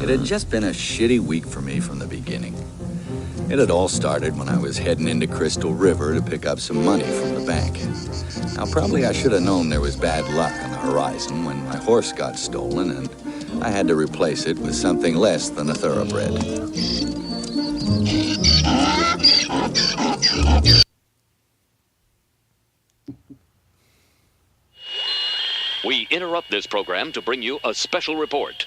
It had just been a shitty week for me from the beginning. It had all started when I was heading into Crystal River to pick up some money from the bank. Now, probably I should have known there was bad luck on the horizon when my horse got stolen and I had to replace it with something less than a thoroughbred. We interrupt this program to bring you a special report.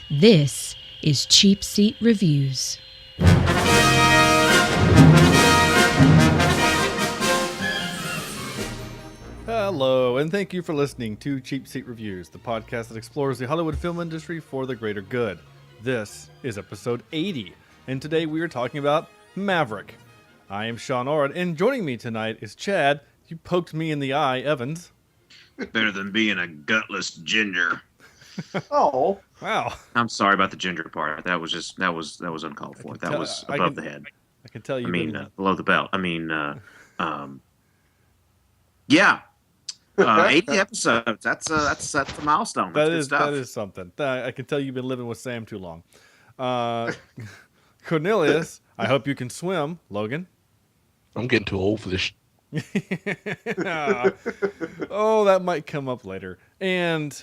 This is Cheap Seat Reviews. Hello, and thank you for listening to Cheap Seat Reviews, the podcast that explores the Hollywood film industry for the greater good. This is episode 80, and today we are talking about Maverick. I am Sean Ord, and joining me tonight is Chad. You poked me in the eye, Evans. Better than being a gutless ginger. Oh, Wow. I'm sorry about the ginger part. That was uncalled for. That was above the head. I can tell you. Below the belt. Yeah. 80 episodes. That's a milestone. That's good stuff. That is something. I can tell you've been living with Sam too long. Cornelius, I hope you can swim. Logan. I'm getting too old for this. Oh, that might come up later. And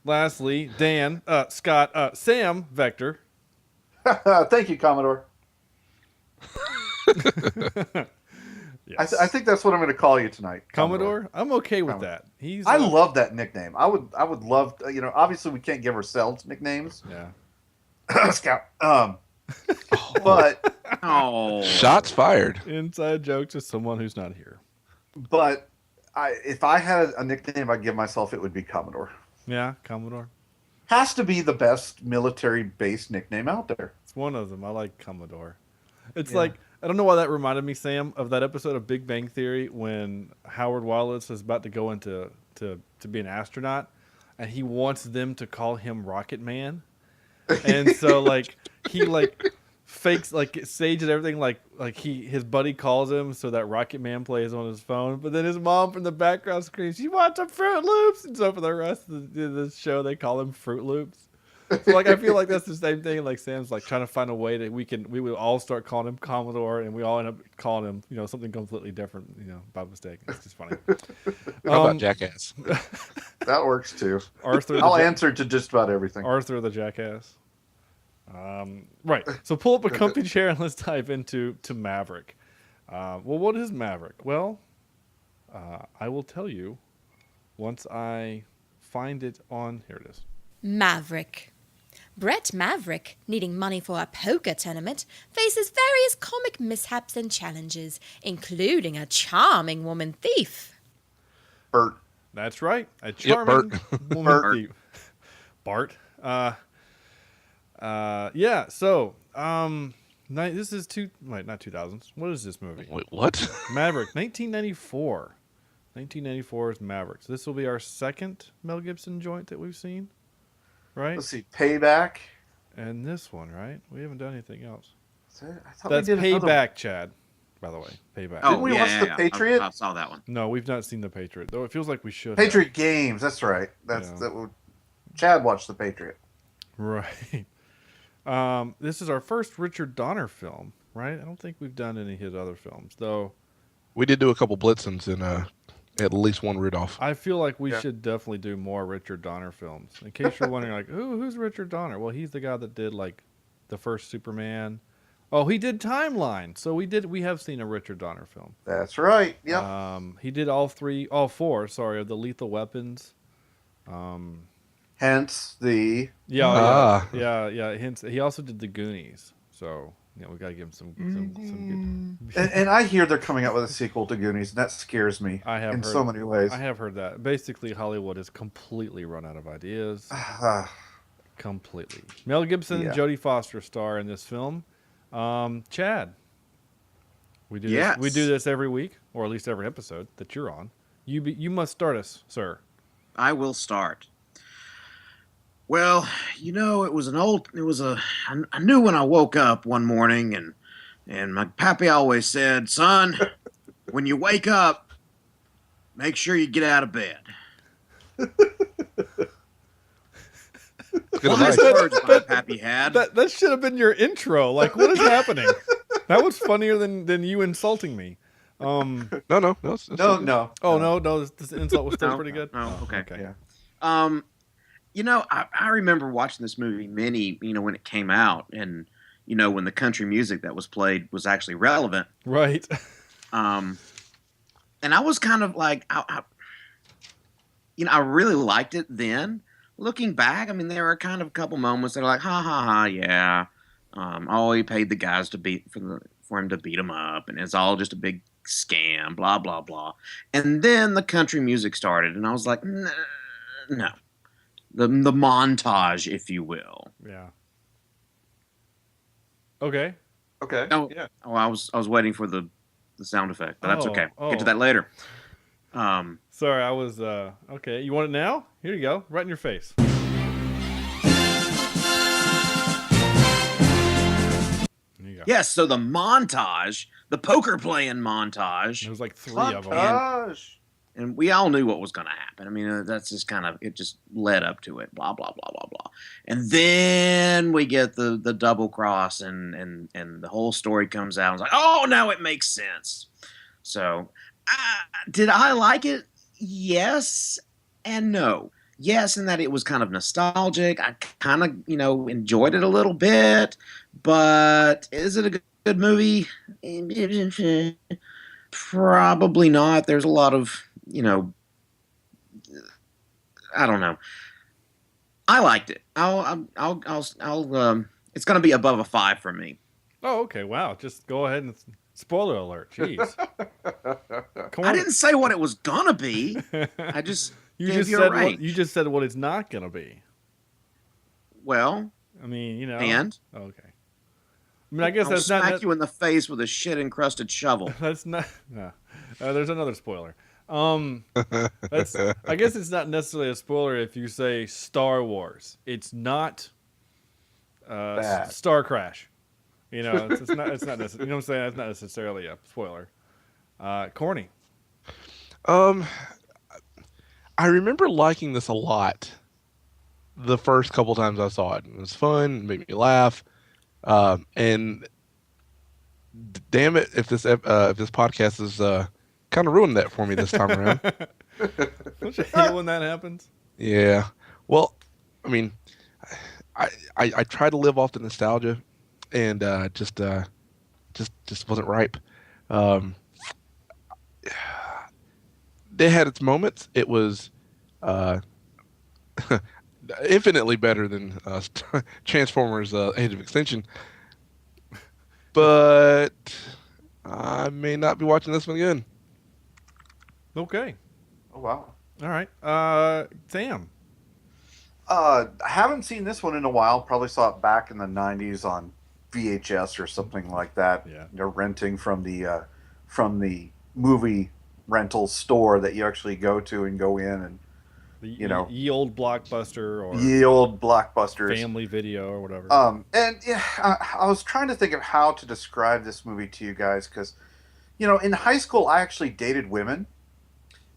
lastly, Dan, Scott, Sam, Vector. thank you, Commodore. Yes. I think that's what I'm going to call you tonight, Commodore. I'm okay with that. I love that nickname. I would love, obviously we can't give ourselves nicknames. Yeah. Scout. But Shots fired. Inside jokes to someone who's not here. But if I had a nickname I'd give myself, it would be Commodore. Yeah, Commodore. Has to be the best military-based nickname out there. It's one of them. I like Commodore. It's like, I don't know why that reminded me, Sam, of that episode of Big Bang Theory when Howard Wallace is about to go into to be an astronaut, and he wants them to call him Rocket Man. And so he fakes sage and everything his buddy calls him so that Rocket Man plays on his phone, but then his mom from the background screams, "You want some Fruit Loops?" And so for the rest of the show they call him Fruit Loops. So I feel like that's the same thing. Like Sam's trying to find a way that we would all start calling him Commodore, and we all end up calling him something completely different by mistake. It's just funny. How about Jackass? That works too. Arthur. I'll answer to just about everything. Arthur the Jackass. Right. So pull up a comfy chair and let's dive into Maverick. Well, what is Maverick? Well, I will tell you once I find it on. Here it is. Maverick. Bret Maverick, needing money for a poker tournament, faces various comic mishaps and challenges, including a charming woman thief. Bert. That's right. A charming woman thief. Bart. Yeah, so, this is not 2000s. What is this movie? Wait, what? Maverick, 1994. 1994 is Maverick. So this will be our second Mel Gibson joint that we've seen, right? Let's see, Payback. And this one, right? We haven't done anything else. I thought That's we did Payback, Chad, by the way. Payback. Didn't we watch The Patriot? I saw that one. No, we've not seen The Patriot, though it feels like we should. Patriot Games, that's right. Chad watched The Patriot. Right. This is our first Richard Donner film, right? I don't think we've done any of his other films, though. We did do a couple Blitzens and at least one Rudolph. I feel like we should definitely do more Richard Donner films. In case you're wondering, who's Richard Donner? Well, he's the guy that did the first Superman. Oh, he did Timeline. So we have seen a Richard Donner film. That's right. Yep. He did all four of the Lethal Weapons. Hence the Hence he also did the Goonies. So we gotta give him some good. And I hear they're coming out with a sequel to Goonies, and that scares me. So many ways. I have heard that. Basically, Hollywood has completely run out of ideas. Completely. Mel Gibson and Jodie Foster star in this film. Chad, We do Yes. this. We do this every week, or at least every episode that you're on. You must start us, sir. I will start. Well, I knew when I woke up one morning, and my pappy always said, son, when you wake up, make sure you get out of bed. Good Wise advice. words my pappy had. That should have been your intro. Like, what is happening? That was funnier than you insulting me. No. It's No. Oh no, this insult was still No, pretty good. no, okay. Yeah. I remember watching this movie when it came out, and when the country music that was played was actually relevant. Right. And I was kind of like, I really liked it then. Looking back, I mean, there are kind of a couple moments that are like, ha ha ha, yeah. He paid the guys for him to beat him up, and it's all just a big scam, blah blah blah. And then the country music started, and I was like, no, the montage, if you will. Yeah. Okay. Okay. Oh, Yeah. oh, I was waiting for the sound effect, but that's Oh, okay. oh. Get to that later. Sorry, I was okay. You want it now? Here you go, right in your face. There you go. Yes, so the montage, the poker playing montage, There was like 3 of them. Montage. and we all knew what was going to happen. I mean, that's just kind of, it just led up to it, blah, blah, blah, blah, blah. And then we get the double cross, and the whole story comes out. I was like, oh, now it makes sense. So, did I like it? Yes and no. Yes, in that it was kind of nostalgic. I kind of, enjoyed it a little bit. But is it a good movie? Probably not. There's a lot of, I don't know. I liked it. It's going to be above a 5 for me. Oh, okay. Wow. Just go ahead and spoiler alert. Jeez. Come I on. didn't say what it was going to be. I just You gave just you a said range. you just said what it's not gonna be. Well, I mean, and? Oh, okay. I mean, I guess I'll that's smack not. you in the face with a shit-encrusted shovel. That's not. No. There's another spoiler. That's. I guess it's not necessarily a spoiler if you say Star Wars. It's not. Bad. Star Crash. It's not. It's not. You know what I'm saying? It's not necessarily a spoiler. Corny. I remember liking this a lot the first couple times I saw it. It was fun, it made me laugh. And damn it, if this podcast is kind of ruined that for me this time around. Don't you hate when that happens? Yeah. Well, I mean, I try to live off the nostalgia, and just wasn't ripe. They had its moments. It was infinitely better than Transformers: Age of Extinction, but I may not be watching this one again. Okay. Oh wow. All right. Sam. I haven't seen this one in a while. Probably saw it back in the '90s on VHS or something like that. Yeah. Renting from the movie rental store that you actually go to and go in and Ye old Blockbuster or ye old Blockbusters, Family Video or whatever. And yeah, I was trying to think of how to describe this movie to you guys because, in high school I actually dated women,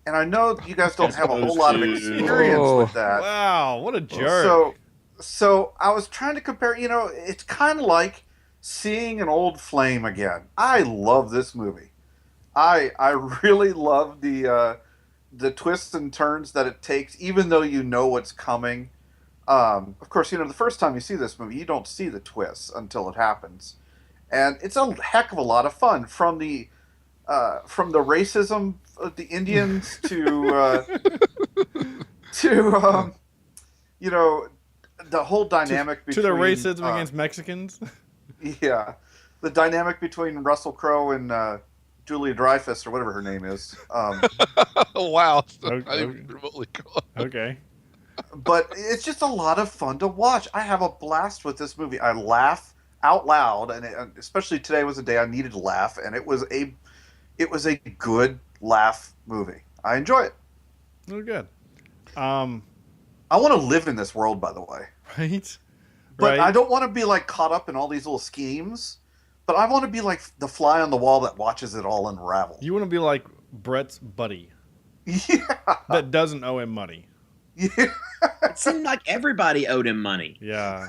and I know you guys don't have a whole lot of experience with that. Wow, what a jerk! So I was trying to compare. It's kind of like seeing an old flame again. I love this movie. I really love the twists and turns that it takes, even though you know what's coming. Of course, the first time you see this movie, you don't see the twists until it happens, and it's a heck of a lot of fun. From the racism of the Indians to the whole dynamic between to the racism against Mexicans. Yeah, the dynamic between Russell Crowe and Julia Dreyfus or whatever her name is. Wow. Okay. Not even remotely close. Okay. But it's just a lot of fun to watch. I have a blast with this movie. I laugh out loud, and especially today was a day I needed to laugh, and it was a good laugh movie. I enjoy it. Oh, good. I want to live in this world, by the way. Right? But right? I don't want to be like caught up in all these little schemes. But I want to be like the fly on the wall that watches it all unravel. You want to be like Brett's buddy. Yeah. That doesn't owe him money. Yeah. It seemed like everybody owed him money. Yeah.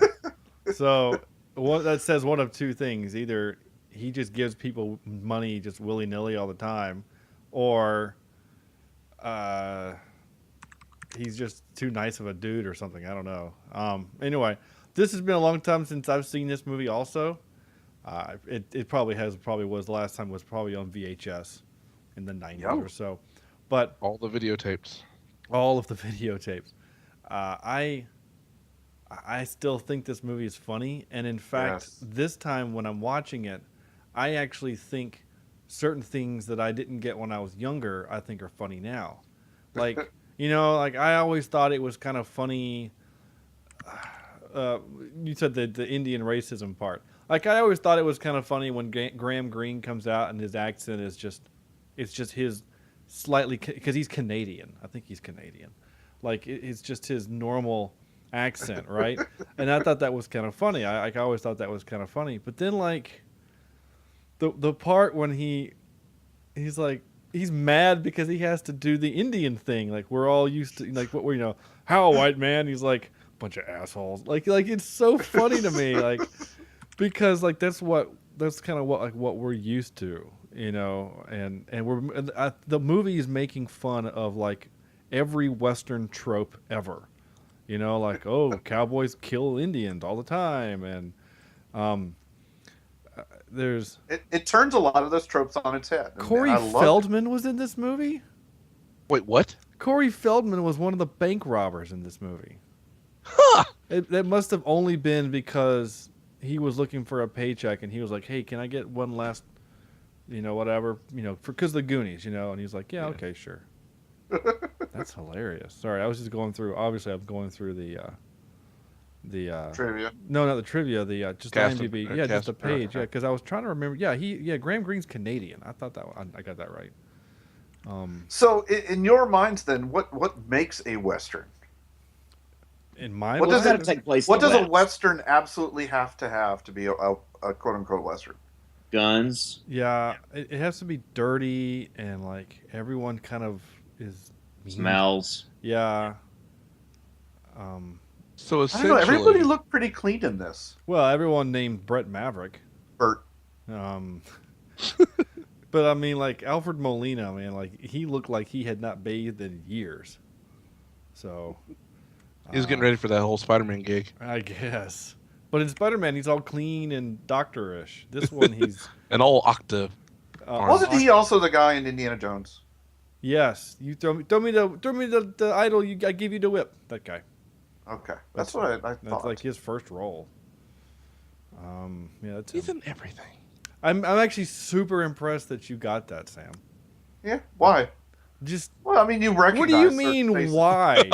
So that says one of two things. Either he just gives people money just willy-nilly all the time, or he's just too nice of a dude or something. I don't know. Anyway, this has been a long time since I've seen this movie also. It probably was the last time was probably on VHS in the 90s or so. But All the videotapes. all of the videotapes. I still think this movie is funny, and in fact, this time when I'm watching it, I actually think certain things that I didn't get when I was younger, I think are funny now. Like, like I always thought it was kind of funny. You said the Indian racism part. Like, I always thought it was kind of funny when Graham Greene comes out and his accent is it's just his slightly, because he's Canadian. I think he's Canadian. Like, it's just his normal accent, right? And I thought that was kind of funny. I always thought that was kind of funny. But then, like, the part when he's like, he's mad because he has to do the Indian thing. Like, we're all used to, like, what we're, how a white man? He's like, bunch of assholes. Like it's so funny to me. Like, because, like, that's kind of what we're used to, and the movie is making fun of, like, every Western trope ever, like, oh, cowboys kill Indians all the time, and there's it turns a lot of those tropes on its head. Corey Feldman was in this movie. Wait, what? Corey Feldman was one of the bank robbers in this movie. Huh. It must have only been because he was looking for a paycheck, and he was like, hey, can I get one last, whatever, because the Goonies, and he's like, yeah, okay, sure. That's hilarious. Sorry, I was just going through, obviously I'm going through the trivia. No, not the trivia, just Cast IMDb. of- Yeah, just cast- the page. Yeah, because I was trying to remember. Yeah, Graham Greene's Canadian. I thought I got that right. So, in your minds, then, what makes a Western? In my What does It's gotta take place. What in the does a West. Western absolutely have to be a quote unquote Western? Guns. Yeah, it has to be dirty, and, like, everyone kind of is mean. Smells. Yeah. So I don't know. essentially, Everybody looked pretty clean in this. Well, everyone named Bret Maverick. Bert. But I mean, like, Alfred Molina, man, like, he looked like he had not bathed in years. So he was getting ready for that whole Spider-Man gig. I guess. But in Spider-Man, he's all clean and doctor-ish. This one, he's An all octave. Wasn't he also the guy in Indiana Jones? Yes, you throw me the idol. I give you the whip. That guy. Okay, that's what I thought. That's like his first role. Yeah, that's He's him. in everything. I'm actually super impressed that you got that, Sam. Yeah, why? Just Well, I mean, you recognize. what do you certain mean? faces. Why? You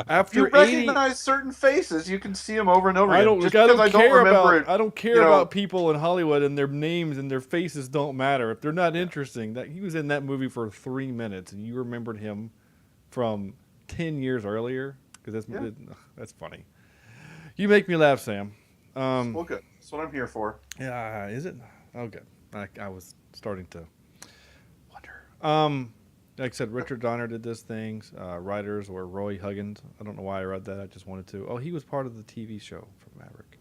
After 80, recognize certain faces. You can see them over and over I again. don't. Just I because don't I don't care remember about. it. I don't care about people in Hollywood and their names and their faces don't matter if they're not interesting. That he was in that movie for 3 minutes and you remembered him from 10 years earlier because that's funny. You make me laugh, Sam. Well, good. That's what I'm here for. Yeah, is it? Oh, good. I was starting to wonder. Like I said, Richard Donner did this things. Writers were Roy Huggins. I don't know why I read that. I just wanted to. Oh, he was part of the TV show for Maverick.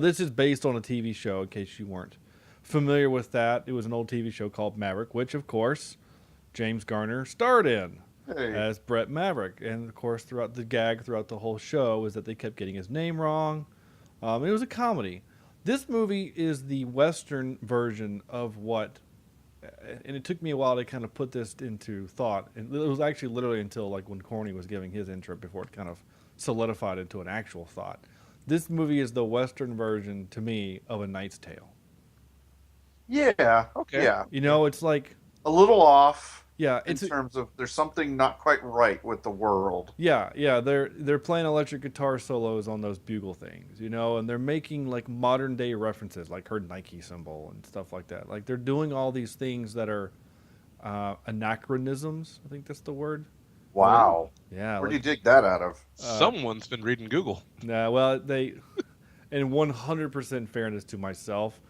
This is based on a TV show, in case you weren't familiar with that. It was an old TV show called Maverick, which, of course, James Garner starred in as Bret Maverick. And, of course, throughout the whole show is that they kept getting his name wrong. It was a comedy. This movie is the Western version of what, and it took me a while to kind of put this into thought. And it was actually literally until like when Corny was giving his intro before it kind of solidified into an actual thought. This movie is the Western version, to me, of A Knight's Tale. Yeah. Okay. Yeah. It's like A little off. Yeah, in terms of there's something not quite right with the world. Yeah, they're playing electric guitar solos on those bugle things, you know, and they're making like modern day references, like her Nike symbol and stuff like that. Like they're doing all these things that are anachronisms. I think that's the word. Wow. Yeah. Where do you dig that out of? Someone's been reading Google. Nah, well, they, in 100% fairness to myself,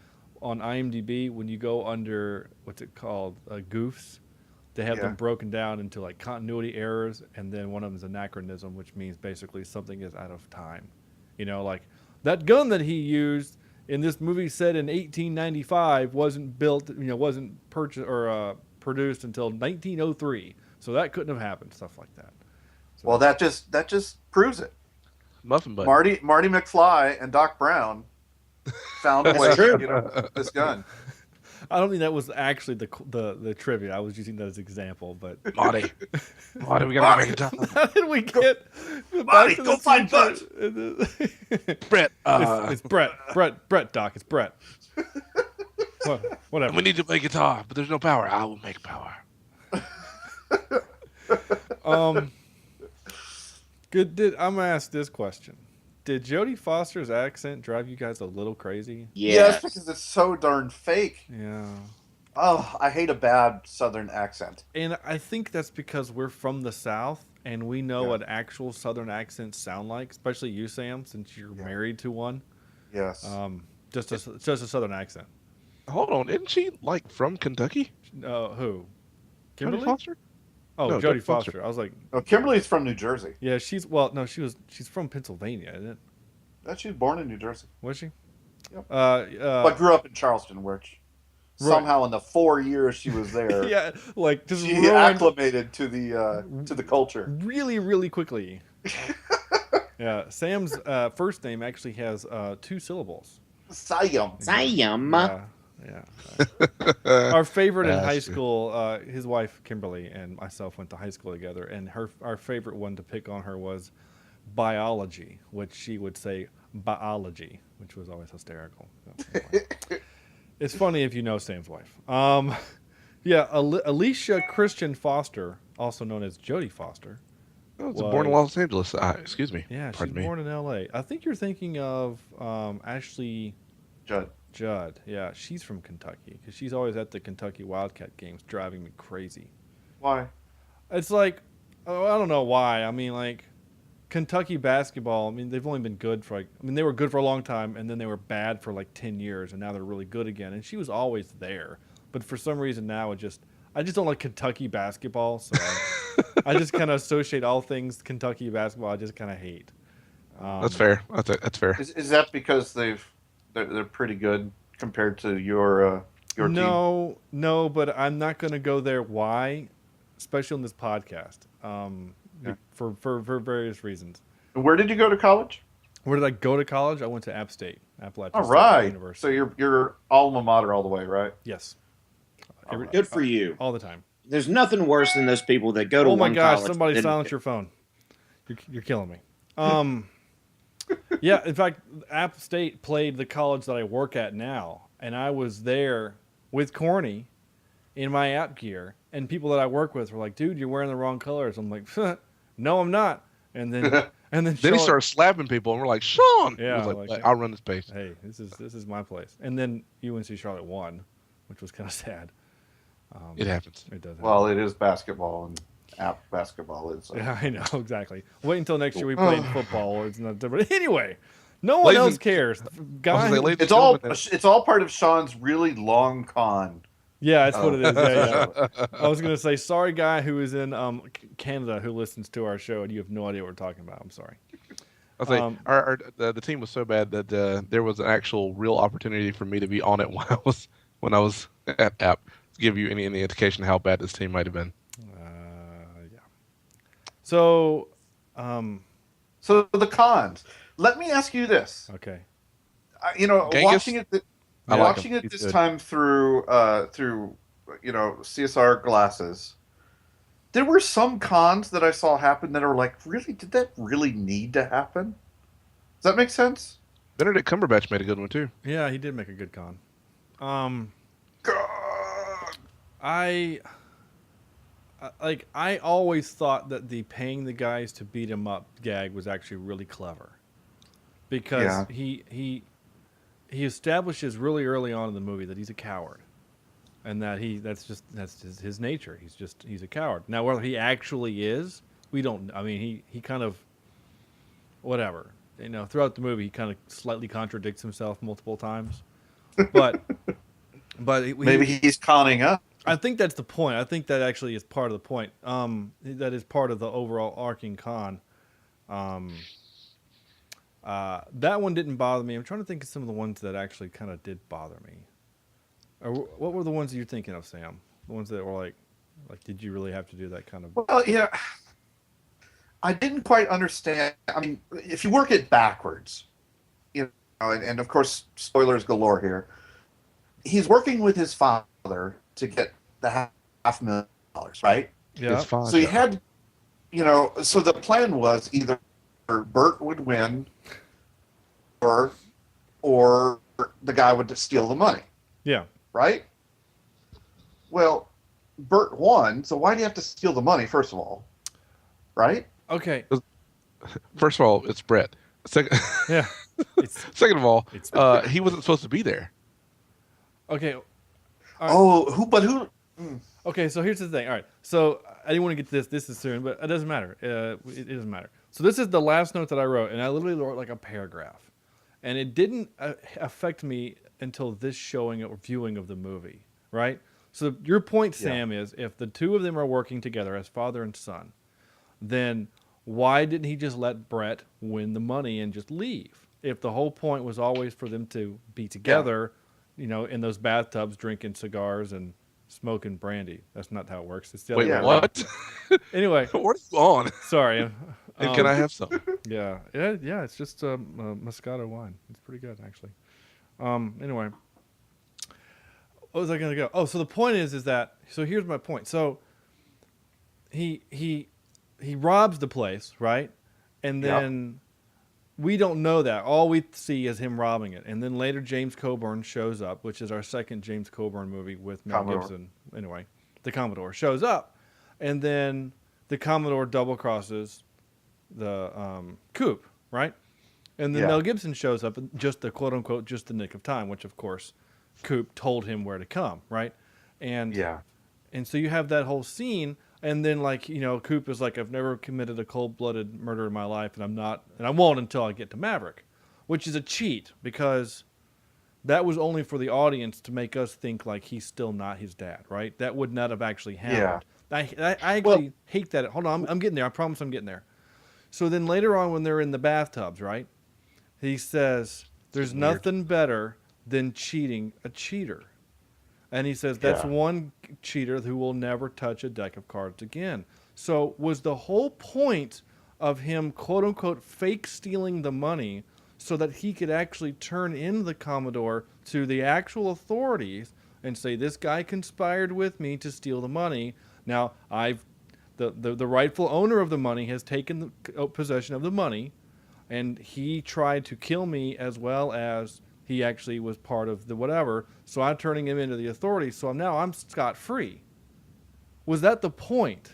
on IMDb, when you go under what's it called, goofs, they have them broken down into like continuity errors, and then one of them is anachronism, which means basically something is out of time. You know, like that gun that he used in this movie set in 1895 wasn't built, you know, wasn't purchased or produced until 1903, so that couldn't have happened. Stuff like that. So, Well, that just proves it. Muffin Button. Marty McFly and Doc Brown found a way to get this gun. I don't think that was actually the trivia. I was using that as an example, but Marty, we gotta make it tough. how did we get Marty, go find Buzz. Brett, It's Brett, Doc. It's Brett. Whatever. we need to make it tough, but there's no power. I will make power. Good. I'm gonna ask this question. Did Jodie Foster's accent drive you guys a little crazy? Yes, because it's so darn fake. Yeah. Oh, I hate a bad Southern accent. And I think that's because we're from the South and we know what actual Southern accents sound like, especially you, Sam, since you're married to one. Yes. Just a Southern accent. Hold on, isn't she like from Kentucky? Who? Jodie Kimberly? Foster? Oh, No, Jodie Jodie Foster. Foster. I was like, Oh, Kimberly's from New Jersey. yeah, she's from Pennsylvania, isn't it? She was born in New Jersey. Was she? Yep. But grew up in Charleston, which somehow in the 4 years she was there, yeah, like just she ruined acclimated to the culture. really, really quickly. Yeah, Sam's first name actually has 2 syllables. Siam. Yeah. Our favorite in high school, his wife Kimberly and myself went to high school together, and our favorite one to pick on her was biology, which she would say biology, which was always hysterical. So, anyway. It's funny if you know Sam's wife. Alicia Christian Foster, also known as Jodie Foster. Oh, it's born in Los Angeles. Excuse me. Yeah, she's Pardon me. born in L.A. I think you're thinking of Ashley Judd. Yeah, she's from Kentucky because she's always at the Kentucky Wildcat games, driving me crazy. Why? It's like, I don't know why. I mean, like, Kentucky basketball, I mean, they've only been good for they were good for a long time, and then they were bad for like 10 years, and now they're really good again. And she was always there. But for some reason now I just don't like Kentucky basketball, so I just kind of associate all things Kentucky basketball I just kind of hate. That's fair. That's fair. Is that because they're pretty good compared to your team? No, but I'm not going to go there. Why? Especially on this podcast. For various reasons. And where did you go to college? Where did I go to college? I went to App State, Appalachian All State right. University. So you're alma mater all the way, right? Yes. Good for you. All the time. There's nothing worse than those people that go to Oh my one gosh! college. Somebody then- silence your phone. You're killing me. Yeah. In fact, App State played the college that I work at now, and I was there with Corny in my app gear, and people that I work with were like, "Dude, you're wearing the wrong colors." I'm like, "No, I'm not." And then Then he started slapping people, and we're like, "Sean!" Yeah, He was like, I'll run this place. Hey, this is my place. And then UNC Charlotte won, which was kind of sad. It happens. It does. Well, it is basketball, and app basketball is. Yeah, I know, exactly. Wait until next year we play football. It's not different. Anyway, no one else cares. Guy, It's all part of Sean's really long con. yeah, that's what it is. Yeah. I was gonna say, sorry, guy who is in Canada who listens to our show, and you have no idea what we're talking about. I'm sorry. I'll say the team was so bad that there was an actual real opportunity for me to be on it when I was at App to give you any indication how bad this team might have been. Yeah. So, So the cons. Let me ask you this. okay. Genghis? Watching it I like him. this He's good. time through CSR glasses, there were some cons that I saw happen that are like, really, did that really need to happen? Does that make sense? Benedict Cumberbatch made a good one too. Yeah, he did make a good con. God. like I always thought that the paying the guys to beat him up gag was actually really clever, because he establishes really early on in the movie that he's a coward, and that that's his nature. He's a coward. Now whether he actually is, we don't. I mean, he kind of whatever. You know, throughout the movie, he kind of slightly contradicts himself multiple times, but maybe he's conning us. I think that's the point. I think that actually is part of the point. That is part of the overall arcing con. That one didn't bother me. I'm trying to think of some of the ones that actually kind of did bother me. Or what were the ones you're thinking of, Sam? The ones that were like, did you really have to do that kind of? Well, yeah, I didn't quite understand. I mean, if you work it backwards, you know, and of course, spoilers galore here. He's working with his father to get the $500,000, right? Yeah. So he had, you know, so the plan was either Bert would win, or the guy would steal the money. Yeah. Right? Well, Bert won, so why do you have to steal the money, first of all? Right? Okay. First of all, it's Bret. Second, Yeah. second of all, he wasn't supposed to be there. Okay. Oh, who? Okay, so here's the thing. All right, so I didn't want to get to this is soon, but it doesn't matter. It doesn't matter. So this is the last note that I wrote, and I literally wrote like a paragraph, and it didn't affect me until this showing or viewing of the movie, right? So your point, Sam, is if the two of them are working together as father and son, then why didn't he just let Bret win the money and just leave? If the whole point was always for them to be together, you know, in those bathtubs, drinking cigars and smoking brandy. That's not how it works. It's the Wait, other way. what? Anyway, What is on? sorry. And can I have some? Yeah. It's just Moscato wine. It's pretty good, actually. Anyway, what was I going to go? Oh, so the point is that. So here's my point. So he robs the place, right? And then we don't know that. All we see is him robbing it. And then later James Coburn shows up, which is our second James Coburn movie with Mel Gibson. Anyway, the Commodore shows up. And then the Commodore double crosses the Coop, right? And then Mel Gibson shows up in just the quote unquote just the nick of time, which of course Coop told him where to come, right? And and so you have that whole scene. And then, like, you know, Coop is like, I've never committed a cold-blooded murder in my life, and I won't until I get to Maverick, which is a cheat, because that was only for the audience to make us think like he's still not his dad, right? That would not have actually happened. I actually hate that. Hold on, I'm getting there. I promise I'm getting there. So then later on when they're in the bathtubs, right, he says, there's nothing better than cheating a cheater. And he says that's one cheater who will never touch a deck of cards again. So was the whole point of him, quote unquote, fake stealing the money so that he could actually turn in the Commodore to the actual authorities and say, this guy conspired with me to steal the money. Now, the rightful owner of the money has taken possession of the money, and he tried to kill me as well as he actually was part of the whatever, so I'm turning him into the authorities, so I'm scot-free. Was that the point?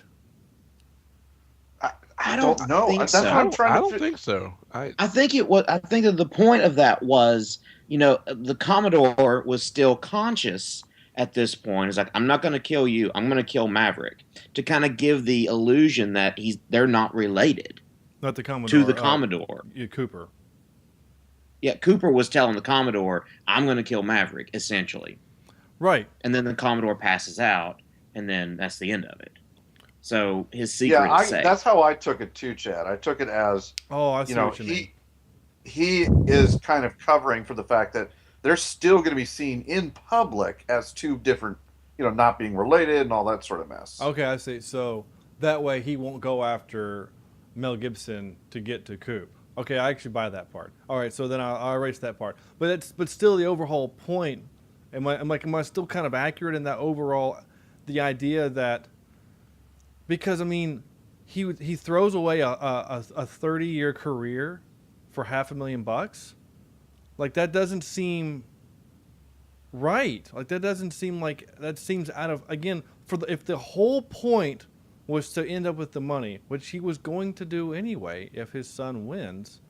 I don't know. Think That's so. what I'm trying I to don't think so. I think it was. I think that the point of that was, you know, the Commodore was still conscious at this point. It's like, I'm not going to kill you. I'm going to kill Maverick, to kind of give the illusion that they're not related. Not the Commodore. To the Commodore. Cooper. Yeah, Cooper was telling the Commodore, I'm going to kill Maverick, essentially. Right. And then the Commodore passes out, and then that's the end of it. So his secret is safe. That's how I took it too, Chad. I took it as, I see what you mean. He is kind of covering for the fact that they're still going to be seen in public as two different, you know, not being related and all that sort of mess. Okay, I see. So that way he won't go after Mel Gibson to get to Coop. Okay, I actually buy that part. All right, so then I'll erase that part. But still the overall point. Am I still kind of accurate in that overall, the idea that, because I mean, he throws away a 30-year career for $500,000. Like, that doesn't seem right. Like, that doesn't seem like, that seems out of, again, if the whole point was to end up with the money, which he was going to do anyway if his son wins,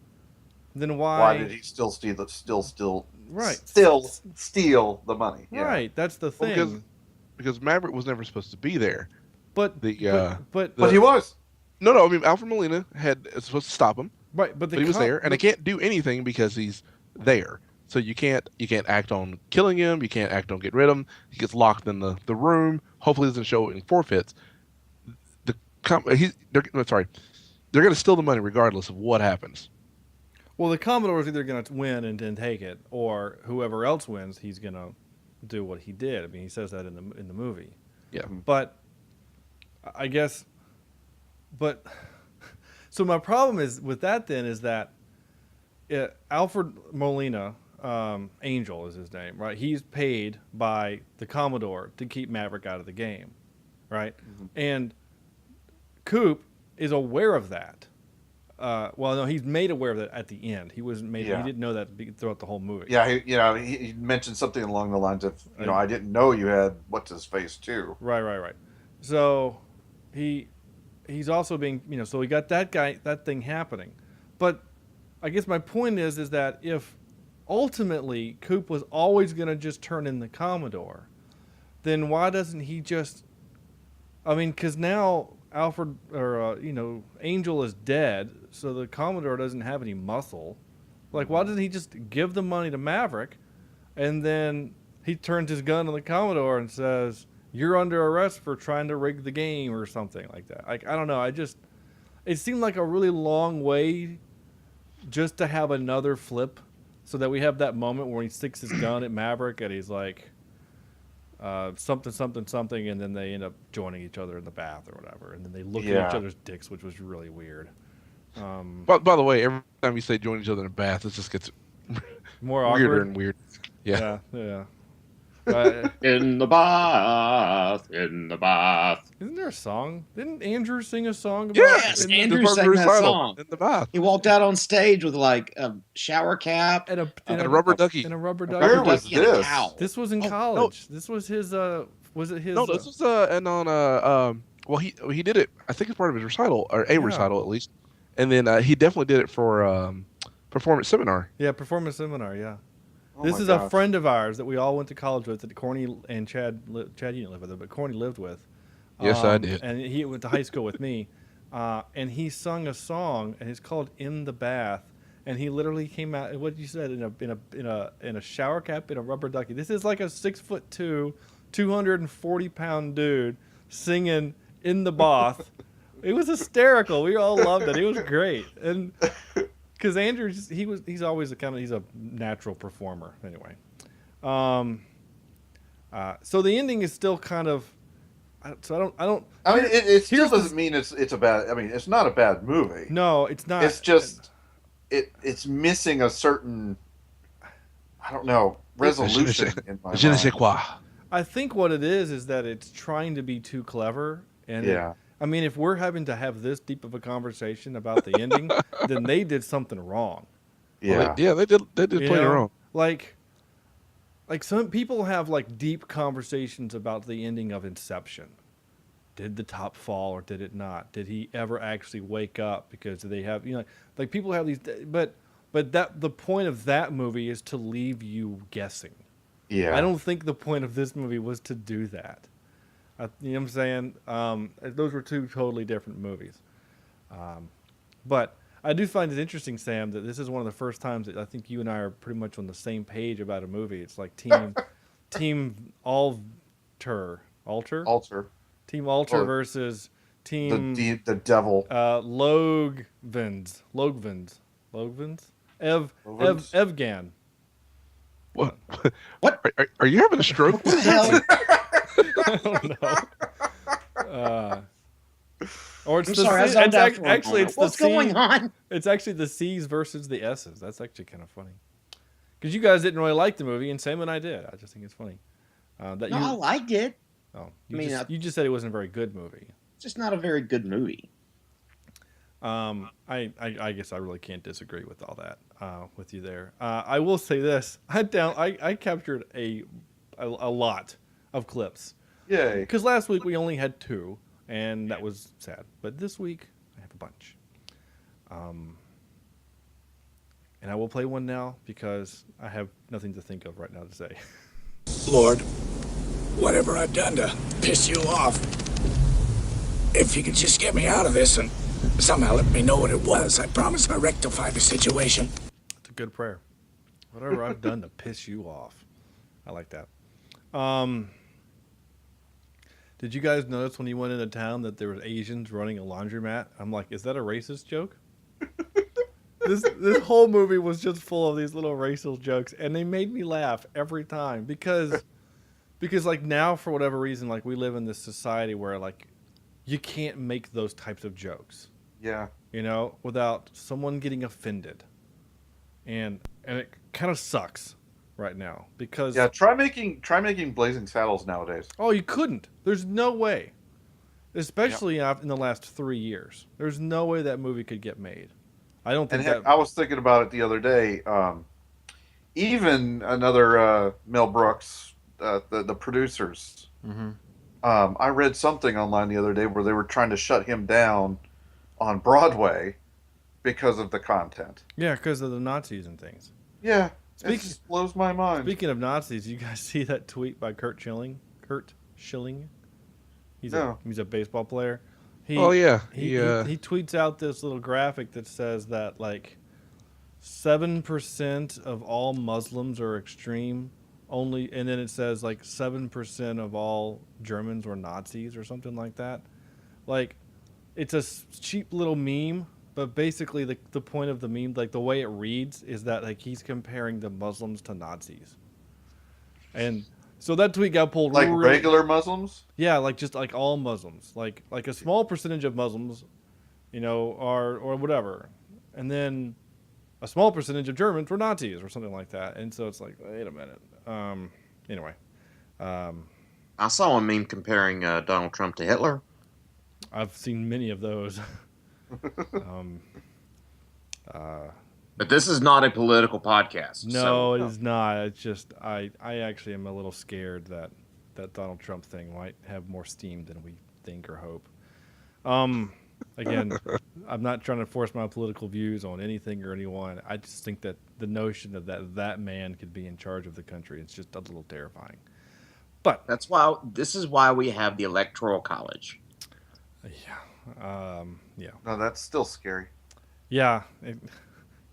then Why did he still steal the Right. Still steal the money? Yeah. Right, that's the thing. Well, because Maverick was never supposed to be there. But he was. No. I mean, Alfred Molina is supposed to stop him. Right, but he was there, and they can't do anything because he's there. So you can't act on killing him. You can't act on getting rid of him. He gets locked in the room. Hopefully, doesn't show any forfeits. They're going to steal the money regardless of what happens. Well, the Commodore is either going to win and then take it, or whoever else wins, he's going to do what he did. I mean, he says that in the movie. Yeah. But I guess, so my problem is with that then is that Alfred Molina, Angel is his name, right? He's paid by the Commodore to keep Maverick out of the game, right? Mm-hmm. And Coop is aware of that. Well, no, he's made aware of that at the end. He wasn't made. Yeah. He didn't know that throughout the whole movie. Yeah, he mentioned something along the lines of, I didn't know you had what's his face too. Right. So he's also being, so we got that thing happening. But I guess my point is that if ultimately Coop was always going to just turn in the Commodore, then why doesn't he just? I mean, because now Alfred Angel is dead, so the Commodore doesn't have any muscle. Like, why doesn't he just give the money to Maverick, and then he turns his gun on the Commodore and says, "You're under arrest for trying to rig the game," or something like that. Like, I don't know. It seemed like a really long way just to have another flip, so that we have that moment where he sticks his gun at Maverick and he's like, something, and then they end up joining each other in the bath or whatever, and then they look at each other's dicks, which was really weird. But by the way, every time you say join each other in a bath, it just gets more weirder awkward. And weird. Yeah. In the bath. Isn't there a song? Didn't Andrew sing a song about Yes, Andrew sang that song. In the bath. He walked out on stage with like a shower cap and a rubber ducky. And a rubber ducky. Where was this? This was in college. No. This was his was it his No, this was and on well he did it, I think it's part of his recital, or a recital at least. And then he definitely did it for performance seminar. Yeah, performance seminar, yeah. This is a friend of ours that we all went to college with, that Corny and Chad you didn't live with him, but Corny lived with. Yes, I did. And he went to high school with me. And he sung a song, and it's called "In the Bath." And he literally came out, what you said, in a shower cap, in a rubber ducky. This is like a 6'2", 240-pound dude singing "In the Bath." It was hysterical. We all loved it. It was great. And because Andrew, he's always he's a natural performer anyway. So the ending is still kind of. So I don't. I mean, it still doesn't mean it's a bad. I mean, it's not a bad movie. No, it's not. It's just it's missing a certain, I don't know, resolution in my mind. Je ne sais quoi. I think what it is that it's trying to be too clever, and I mean, if we're having to have this deep of a conversation about the ending, then they did something wrong. Yeah, well, they did play it wrong. Like some people have like deep conversations about the ending of Inception. Did the top fall or did it not? Did he ever actually wake up? Because they have, like people have these, but that the point of that movie is to leave you guessing. Yeah. I don't think the point of this movie was to do that. You know what I'm saying? Those were two totally different movies. But I do find it interesting, Sam, that this is one of the first times that I think you and I are pretty much on the same page about a movie. It's like Team Alter. Team Alter versus Team the Devil. Logvins. Evgan. What? Are you having a stroke? What the hell? I don't know. Or it's What's going on? It's actually the C's versus the S's. That's actually kind of funny. Because you guys didn't really like the movie, and Sam and I did. I just think it's funny. I liked it. Oh, you just said it wasn't a very good movie. It's just not a very good movie. I guess I really can't disagree with all that with you there. I will say this: I captured a lot of clips. Yay! Because last week we only had 2, and that was sad. But this week I have a bunch. And I will play one now because I have nothing to think of right now to say. Lord, whatever I've done to piss you off, if you could just get me out of this and somehow let me know what it was, I promise I'll rectify the situation. It's a good prayer. Whatever I've done to piss you off. I like that. Did you guys notice when you went into town that there was Asians running a laundromat? I'm like, is that a racist joke? This whole movie was just full of these little racial jokes, and they made me laugh every time because like now for whatever reason, like we live in this society where like you can't make those types of jokes. Yeah. You know, without someone getting offended. And it kind of sucks right now because try making Blazing Saddles nowadays. Oh, you couldn't. There's no way. Especially in the last 3 years. There's no way that movie could get made. I don't think I was thinking about it the other day. Even another Mel Brooks, the producers. Mm-hmm. I read something online the other day where they were trying to shut him down on Broadway because of the content. Yeah, because of the Nazis and things. Yeah, it just blows my mind. Speaking of Nazis, you guys see that tweet by Kurt Schilling? He's a baseball player. He tweets out this little graphic that says that like 7% of all Muslims are extreme only, and then it says like 7% of all Germans were Nazis or something like that. Like, it's a cheap little meme, but basically the point of the meme, like the way it reads, is that like he's comparing the Muslims to Nazis, and so that tweet got pulled. Like regular Muslims? Yeah, like just like all Muslims, like a small percentage of Muslims, you know, or whatever, and then a small percentage of Germans were Nazis or something like that. And so it's like, wait a minute. Anyway, I saw a meme comparing Donald Trump to Hitler. I've seen many of those. But this is not a political podcast. No, it is not. It's just I actually am a little scared that Donald Trump thing might have more steam than we think or hope. Again, I'm not trying to force my political views on anything or anyone. I just think that the notion of that man could be in charge of the country, it's just a little terrifying. But this is why we have the Electoral College. Yeah. No, that's still scary. Yeah.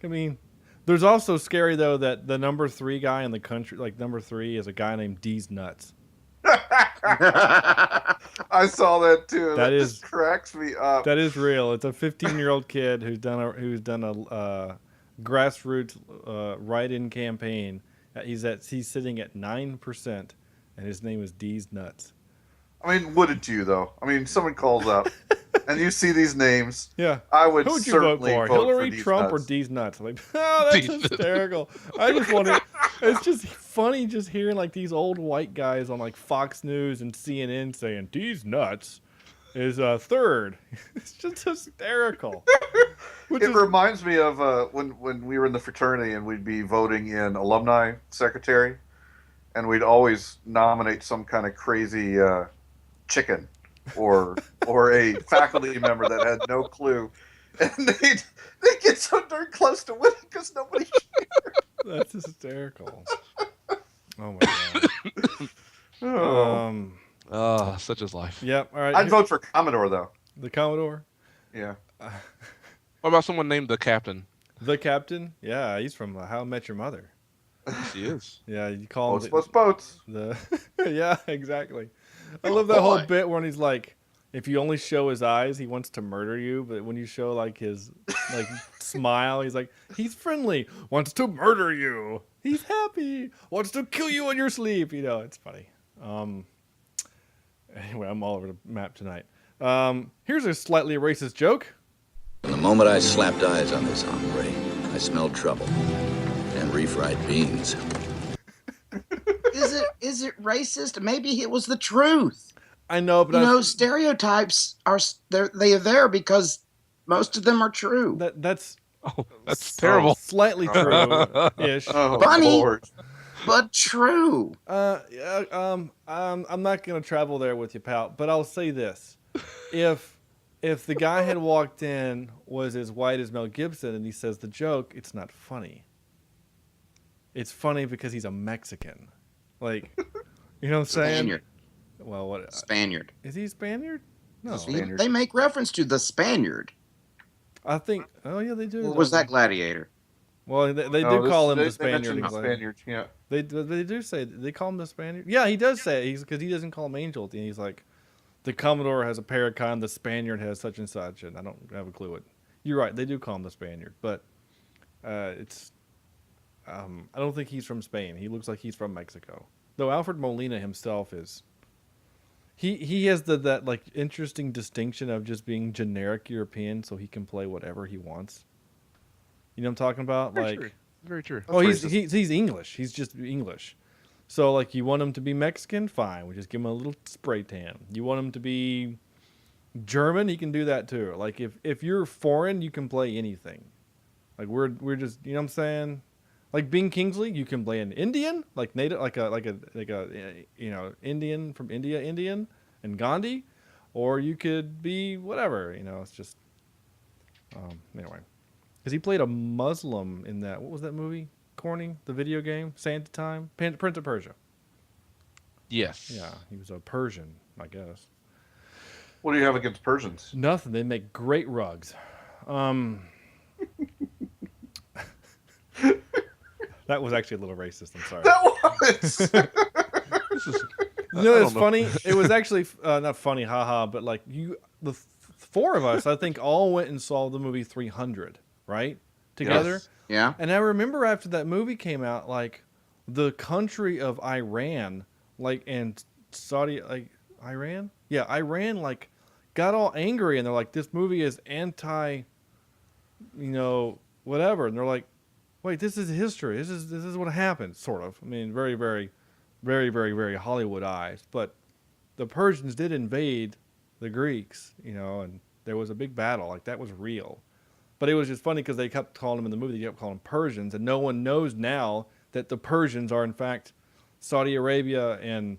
I mean, there's also scary, though, that the number 3 guy in the country, like number 3, is a guy named D's Nuts. I saw that, too. That just cracks me up. That is real. It's a 15-year-old kid who's done a grassroots write-in campaign. He's sitting at 9%, and his name is D's Nuts. I mean, wouldn't you, though? I mean, someone calls up, and you see these names. Yeah. I would Who'd you certainly vote for? vote Hillary, for Trump, nuts. or D's Nuts? I'm like, oh, that's hysterical. I just wanted... It's just funny just hearing, like, these old white guys on, like, Fox News and CNN saying, D's Nuts is third. It's just hysterical. It reminds me of when we were in the fraternity and we'd be voting in alumni secretary, and we'd always nominate some kind of crazy chicken or a faculty member that had no clue, and they'd get so darn close to winning because nobody cared. That's hysterical. Oh my god. Such is life. Yep. All right. I'd vote for Commodore, though. The Commodore. Yeah. What about someone named the Captain? The Captain? Yeah, he's from How I Met Your Mother. Yes, he is. Yeah, you call him boats. Yeah, exactly. I love that whole bit when he's like, if you only show his eyes, he wants to murder you. But when you show like his smile, he's like, he's friendly, wants to murder you. He's happy, wants to kill you in your sleep. You know, it's funny. Anyway, I'm all over the map tonight. Here's a slightly racist joke. From the moment I slapped eyes on this hombre, I smelled trouble and refried beans. Is it racist? Maybe it was the truth. I know, but stereotypes are there because most of them are true. That's terrible. Slightly true-ish. Oh, Funny. Lord. but true. I'm not gonna travel there with you, pal. But I'll say this: if the guy had walked in was as white as Mel Gibson and he says the joke, it's not funny. It's funny because he's a Mexican, like, you know what I'm saying? Spaniard. Well, what? Spaniard. Is he Spaniard? No, They make reference to the Spaniard. I think. Oh yeah, they do. Or was that Gladiator? Well, they do call him the Spaniard. They mentioned the Spaniard, yeah. They do say they call him the Spaniard. Yeah, he does say it because he doesn't call him Angel. And he's like, the Commodore has a Paracon, the Spaniard has such and such, and I don't have a clue what. You're right, they do call him the Spaniard, but it's. I don't think he's from Spain. He looks like he's from Mexico. Though Alfred Molina himself is. He has that like interesting distinction of just being generic European, so he can play whatever he wants. You know what I'm talking about? Very like, true. Very true. Oh, he's English. He's just English. So like, you want him to be Mexican? Fine, we just give him a little spray tan. You want him to be German? He can do that too. Like if you're foreign, you can play anything. Like we're just, you know what I'm saying? Like Bing Kingsley, you can play an Indian, like native, like a you know, Indian from India, Indian, and Gandhi, or you could be whatever. You know, it's just anyway. Because he played a Muslim in that. What was that movie? Corny, the video game, Santa Time, Prince of Persia. Yes. Yeah, he was a Persian, I guess. What do you have against Persians? Nothing. They make great rugs. That was actually a little racist. I'm sorry. That was. You know, it's funny. It was actually not funny, haha. But like the four of us, I think, all went and saw the movie 300, right, together. Yes. Yeah. And I remember after that movie came out, like the country of Iran, like and Saudi, like Iran, like got all angry and they're like, "This movie is anti, you know, whatever." And they're like, "Wait, this is history. This is what happened." Sort of. I mean, very, very, very, very, very Hollywoodized. But the Persians did invade the Greeks, you know, and there was a big battle. Like that was real. But it was just funny because they kept calling them in the movie, they kept calling them Persians, and no one knows now that the Persians are in fact Saudi Arabia and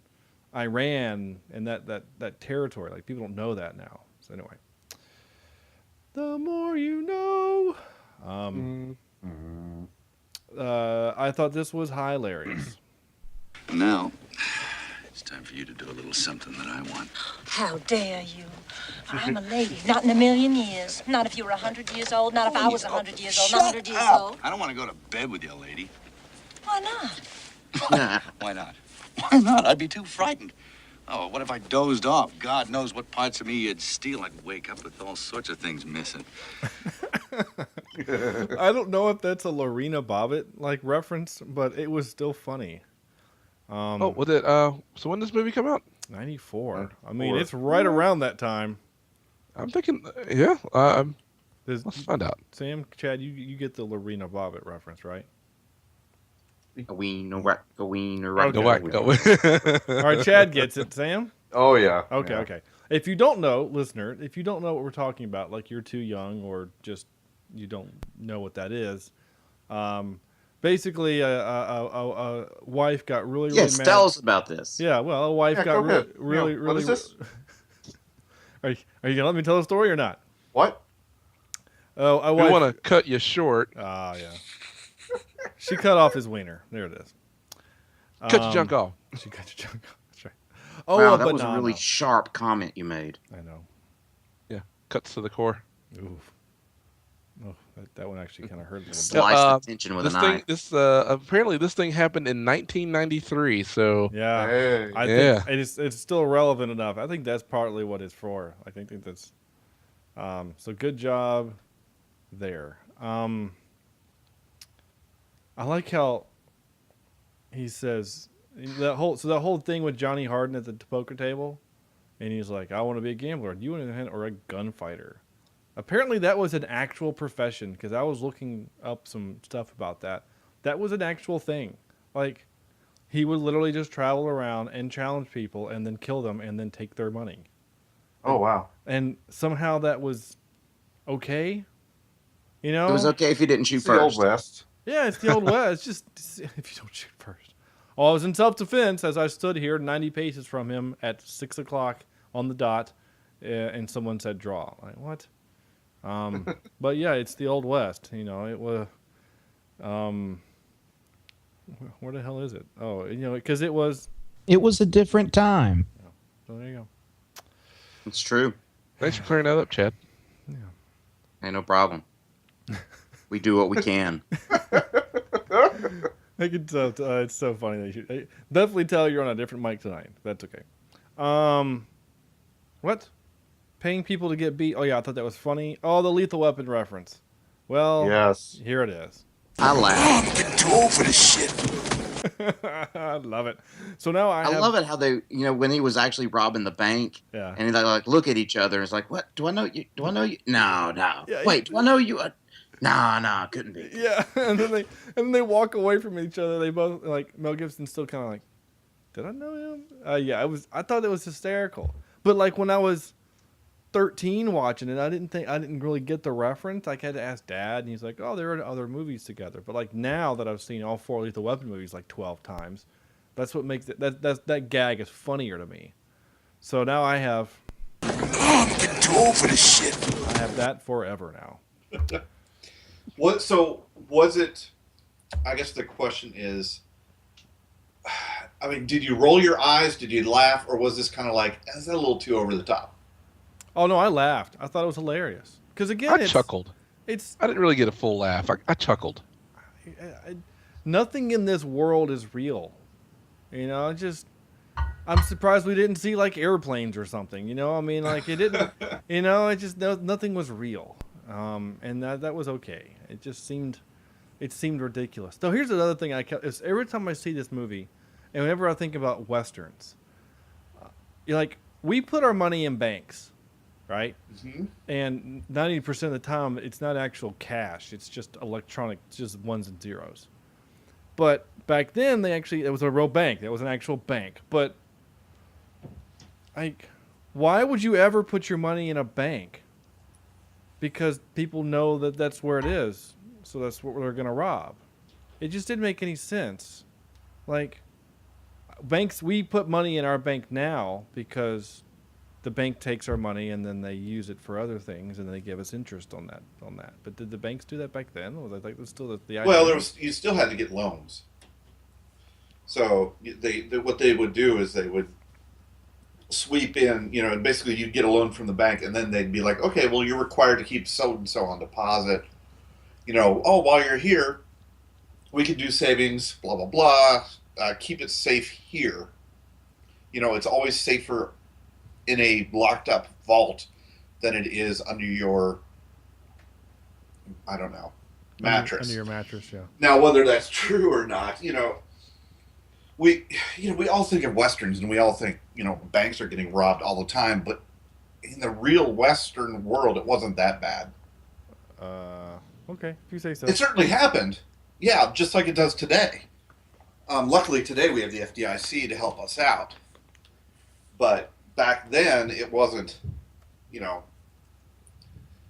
Iran and that territory. Like people don't know that now. So anyway, the more you know. I thought this was hilarious. Now, it's time for you to do a little something that I want. How dare you? I'm a lady, not in a million years. Not if you were 100 years old, not if I was 100 years old, not 100 years old. I don't want to go to bed with you, lady. Why not? Why not? Why not? I'd be too frightened. Oh, what if I dozed off? God knows what parts of me you'd steal. I'd wake up with all sorts of things missing. I don't know if that's a Lorena Bobbit like reference, but it was still funny. Was it? So when does this movie come out? 94. I mean, it's right around that time. I'm thinking, yeah. Let's find out. Sam, Chad, you get the Lorena Bobbit reference, right? Go whack. All right, Chad gets it. Sam? Oh, yeah. Okay, yeah. okay. If you don't know, listener, if you don't know what we're talking about, like you're too young or just you don't know what that is, basically a wife got really yes, mad. tell us about this. Yeah, well, a wife got really. What is this? Are you gonna let me tell the story or not? What? Oh, a We wife. want to cut you short. Ah, yeah. She cut off his wiener. There it is. Cut your junk off. She cut your junk off. That's right. Oh, wow, a that was a banana. really sharp comment you made. I know. Yeah, cuts to the core. Oof. Oh, that one actually kind of hurt a little bit. Slice the tension with a knife. Apparently this thing happened in 1993. So Yeah, Hey. I think it's still relevant enough. I think that's partly what it's for. I think that's so good job there. I like how he says that whole thing with Johnny Harden at the poker table, and he's like, "I want to be a gambler. Do you want to or a gunfighter?" Apparently, that was an actual profession because I was looking up some stuff about that. That was an actual thing. Like, he would literally just travel around and challenge people and then kill them and then take their money. Oh, wow. And somehow that was okay. You know? It was okay if you didn't shoot It's the Old first. West. Yeah, it's the Old West. It's just if you don't shoot first. I was in self-defense as I stood here 90 paces from him at 6 o'clock on the dot, and someone said draw. Like, what? But yeah, it's the Old West. You know, it was. Where the hell is it? Oh, you know, because it was. It was a different time. So there you go. It's true. Thanks for clearing that up, Chad. Yeah. Hey, no problem. We do what we can. I can tell. It's so funny that you should. Definitely tell you're on a different mic tonight. That's okay. What? Paying people to get beat? Oh yeah, I thought that was funny. Oh, the Lethal Weapon reference. Well, Yes. Here it is. I laugh. I'm getting too old for this shit. I love it. So now I love it how they, you know, when he was actually robbing the bank, Yeah. and they like look at each other. And it's like, what? Do I know you? Do I know you? No. Yeah, Wait, do I know you? No, couldn't be. Yeah, and then they walk away from each other. They both like Mel Gibson's still kind of like, did I know him? Yeah, I thought it was hysterical. But like when I was 13 watching it, I didn't really get the reference. I had to ask Dad, and he's like, "Oh, there are other movies together." But like now that I've seen all 4 Lethal Weapon movies like 12 times, that's what makes it that gag is funnier to me. So now I have. I'm getting too old for this shit. I have that forever now. What? So was it? I guess the question is. I mean, did you roll your eyes? Did you laugh, or was this kind of like, is that a little too over the top? Oh no, I laughed. I thought it was hilarious. Because again, I chuckled. I didn't really get a full laugh. I chuckled. Nothing in this world is real. You know, I'm surprised we didn't see like airplanes or something. You know, I mean, like it didn't. You know, nothing was real, and that was okay. It just seemed ridiculous. So here's another thing is every time I see this movie, and whenever I think about westerns, you're like, we put our money in banks. Right? Mm-hmm. And 90% of the time, it's not actual cash. It's just electronic, just ones and zeros. But back then, it was a real bank. That was an actual bank. But, like, why would you ever put your money in a bank? Because people know that that's where it is. So that's what they're going to rob. It just didn't make any sense. Like, banks, we put money in our bank now because the bank takes our money and then they use it for other things and they give us interest on that. But did the banks do that back then? Or was that still the idea? Well, you still had to get loans. So what they would do is they would sweep in, you know, and basically you'd get a loan from the bank and then they'd be like, okay, well, you're required to keep so and so on deposit. You know, oh, while you're here, we can do savings, blah, blah, blah. Keep it safe here. You know, it's always safer in a locked up vault than it is under your, I don't know, mattress. Under your mattress, yeah. Now, whether that's true or not, you know, we all think of westerns and we all think, you know, banks are getting robbed all the time, but in the real Western world, it wasn't that bad. Okay, if you say so. It certainly happened. Yeah, just like it does today. Luckily, today we have the FDIC to help us out. But back then, it wasn't, you know,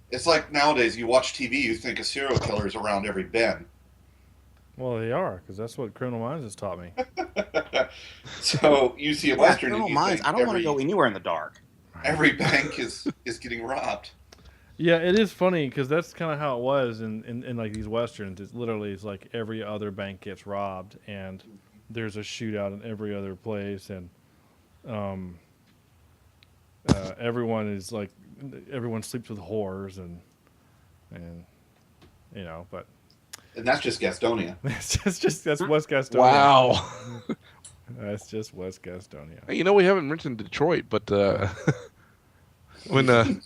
it's like nowadays you watch TV, you think a serial killer is around every bend. Well, they are, because that's what Criminal Minds has taught me. So you see a Western and Criminal you Minds, think I don't want to go anywhere in the dark. Every bank is getting robbed. Yeah, it is funny because that's kind of how it was in like these westerns. It's like every other bank gets robbed, and there's a shootout in every other place, and everyone sleeps with whores, and you know, but And that's just Gastonia. that's West Gastonia. Wow. That's just West Gastonia. Hey, you know, we haven't mentioned Detroit, but when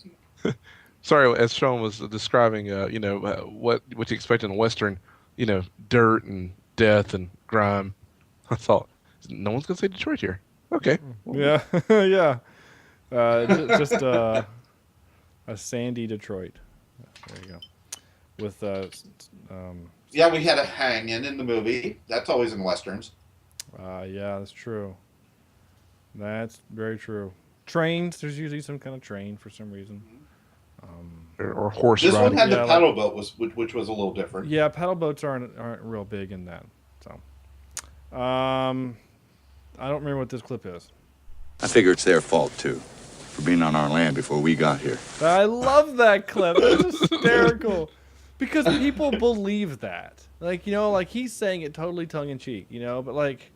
sorry, as Sean was describing, you know, what you expect in a Western, you know, dirt and death and grime. I thought, no one's going to say Detroit here. Okay. Yeah, yeah. Just a sandy Detroit. There you go. With Yeah, we had a hang-in in the movie. That's always in Westerns. yeah, that's true. That's very true. Trains, there's usually some kind of train for some reason. Or horse This riding. one had the paddle boat, which was a little different. Yeah, paddle boats aren't real big in that. So, I don't remember what this clip is. I figure it's their fault, too, for being on our land before we got here. I love that clip. That's hysterical. Because people believe that. Like, you know, like he's saying it totally tongue-in-cheek, you know? But, like,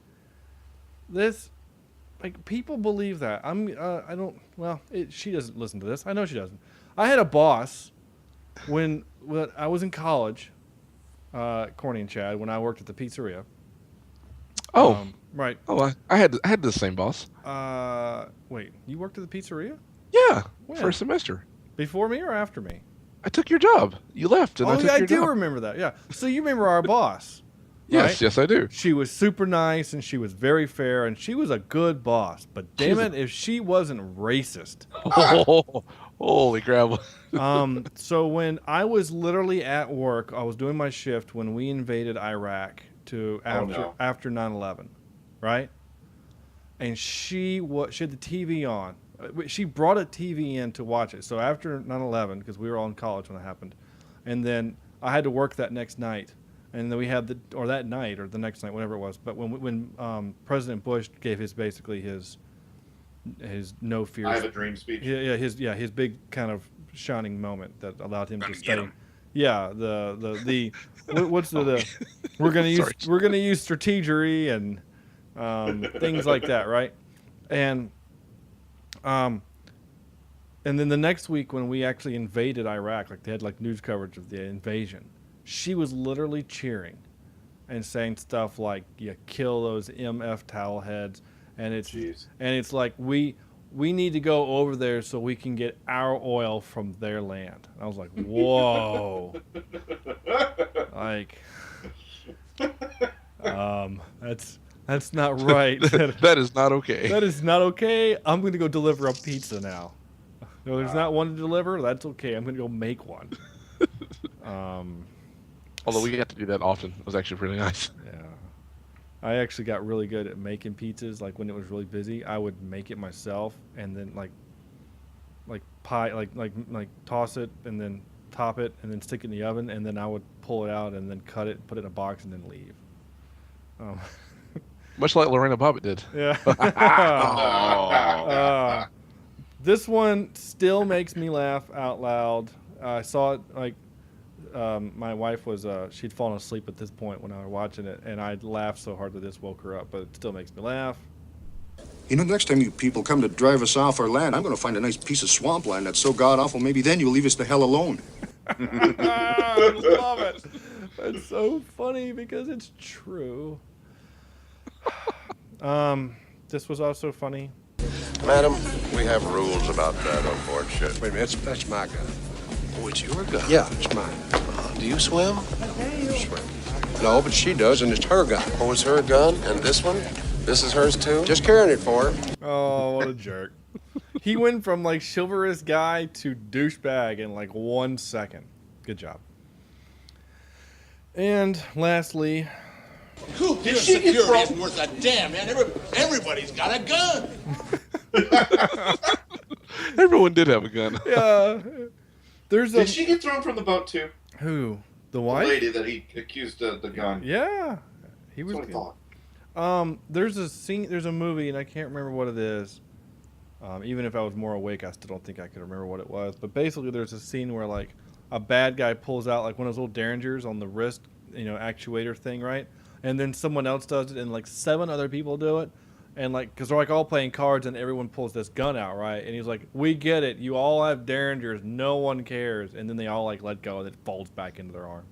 this... Like, people believe that. I don't... Well, she doesn't listen to this. I know she doesn't. I had a boss when I was in college, Corny and Chad, when I worked at the pizzeria. Oh. Right. Oh, I had the same boss. Wait, you worked at the pizzeria? Yeah, When? first semester. Before me or after me? I took your job. You left, and I took your job. I do remember that. Yeah. So you remember our boss? Yes, right? yes, I do. She was super nice, and she was very fair, and she was a good boss. But damn it, if she wasn't racist. Oh, holy crap. So when I was literally at work, I was doing my shift when we invaded Iraq after 9/11, right? And she had the TV on. She brought a TV in to watch it. So after 9/11, because we were all in college when it happened, and then I had to work that next night. And then we had that night or the next night, whatever it was. But when President Bush gave his no fear. I have a dream speech. His big kind of shining moment that allowed him to study. Yeah, what's we're gonna use strategery and things like that, right? And then the next week when we actually invaded Iraq, like they had like news coverage of the invasion. She was literally cheering and saying stuff like, "You kill those MF towel heads," and it's like we need to go over there so we can get our oil from their land. And I was like, whoa, like, that's not right. That is not okay. That is not okay. I'm gonna go deliver a pizza now. No, there's not one to deliver. That's okay. I'm gonna go make one. Although we got to do that often. It was actually pretty nice. Yeah. I actually got really good at making pizzas. Like when it was really busy, I would make it myself and then like pie, like toss it and then top it and then stick it in the oven and then I would pull it out and then cut it, put it in a box and then leave. Much like Lorena Bobbit did. Yeah. This one still makes me laugh out loud. I saw it like. My wife she'd fallen asleep at this point when I was watching it, and I'd laughed so hard that this woke her up, but it still makes me laugh. You know, next time you people come to drive us off our land, I'm going to find a nice piece of swampland that's so god-awful, maybe then you'll leave us the hell alone. I love it. That's so funny because it's true. This was also funny. Madam, we have rules about that on board ship. Wait a minute, that's my gun. Oh, it's your gun? Yeah, it's mine. Do you swim? Swim. No, but she does, and it's her gun. Oh, it's her gun? And this one? This is hers too? Just carrying it for her. Oh, what a jerk. He went from like chivalrous guy to douchebag in like 1 second. Good job. And lastly... Did she get thrown? Isn't worth a damn, man. Everybody's got a gun. Everyone did have a gun. Yeah. Did she get thrown from the boat too? Who? The wife? The lady that he accused of the gun. Yeah. He was. That's what I thought. There's a movie, and I can't remember what it is. Even if I was more awake, I still don't think I could remember what it was. But basically, there's a scene where like a bad guy pulls out like one of those little derringers on the wrist, actuator thing, right? And then someone else does it, and like 7 other people do it. And like, because they're like all playing cards, and everyone pulls this gun out, right? And he's like, "We get it. You all have derringers. No one cares." And then they all like let go, and it folds back into their arm.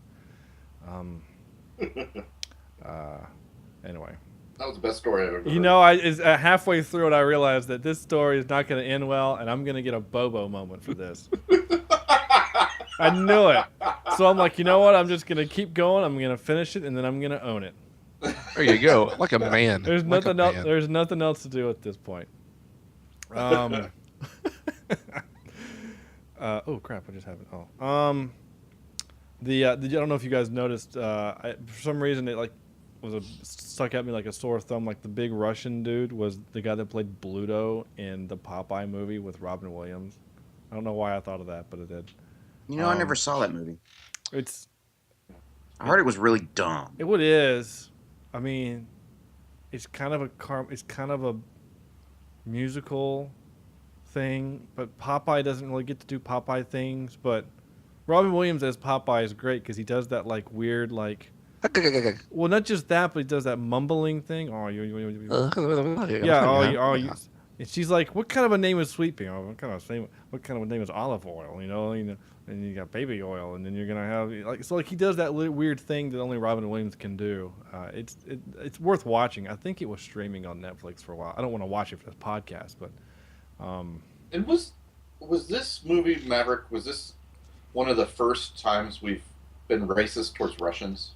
Anyway, that was the best story I've ever heard. Halfway through it, I realized that this story is not going to end well, and I'm going to get a Bobo moment for this. I knew it. So I'm like, you know what? I'm just going to keep going. I'm going to finish it, and then I'm going to own it. There you go, like a man. There's nothing else. There's nothing else to do at this point. Oh crap! I just have it. I don't know if you guys noticed. For some reason, it like stuck at me like a sore thumb. Like the big Russian dude was the guy that played Bluto in the Popeye movie with Robin Williams. I don't know why I thought of that, but it did. I never saw that movie. I heard it was really dumb. It is. I mean, it's kind of a musical thing, but Popeye doesn't really get to do Popeye things. But Robin Williams as Popeye is great because he does that like weird like. Well, not just that, but he does that mumbling thing. Oh, you. And she's like, "What kind of a name is Sweet Pea? What kind of a name is Olive Oil? And you got baby oil, and then you're gonna have like he does that weird thing that only Robin Williams can do. It's worth watching. I think it was streaming on Netflix for a while. I don't want to watch it for this podcast, but And was this movie Maverick? Was this one of the first times we've been racist towards Russians?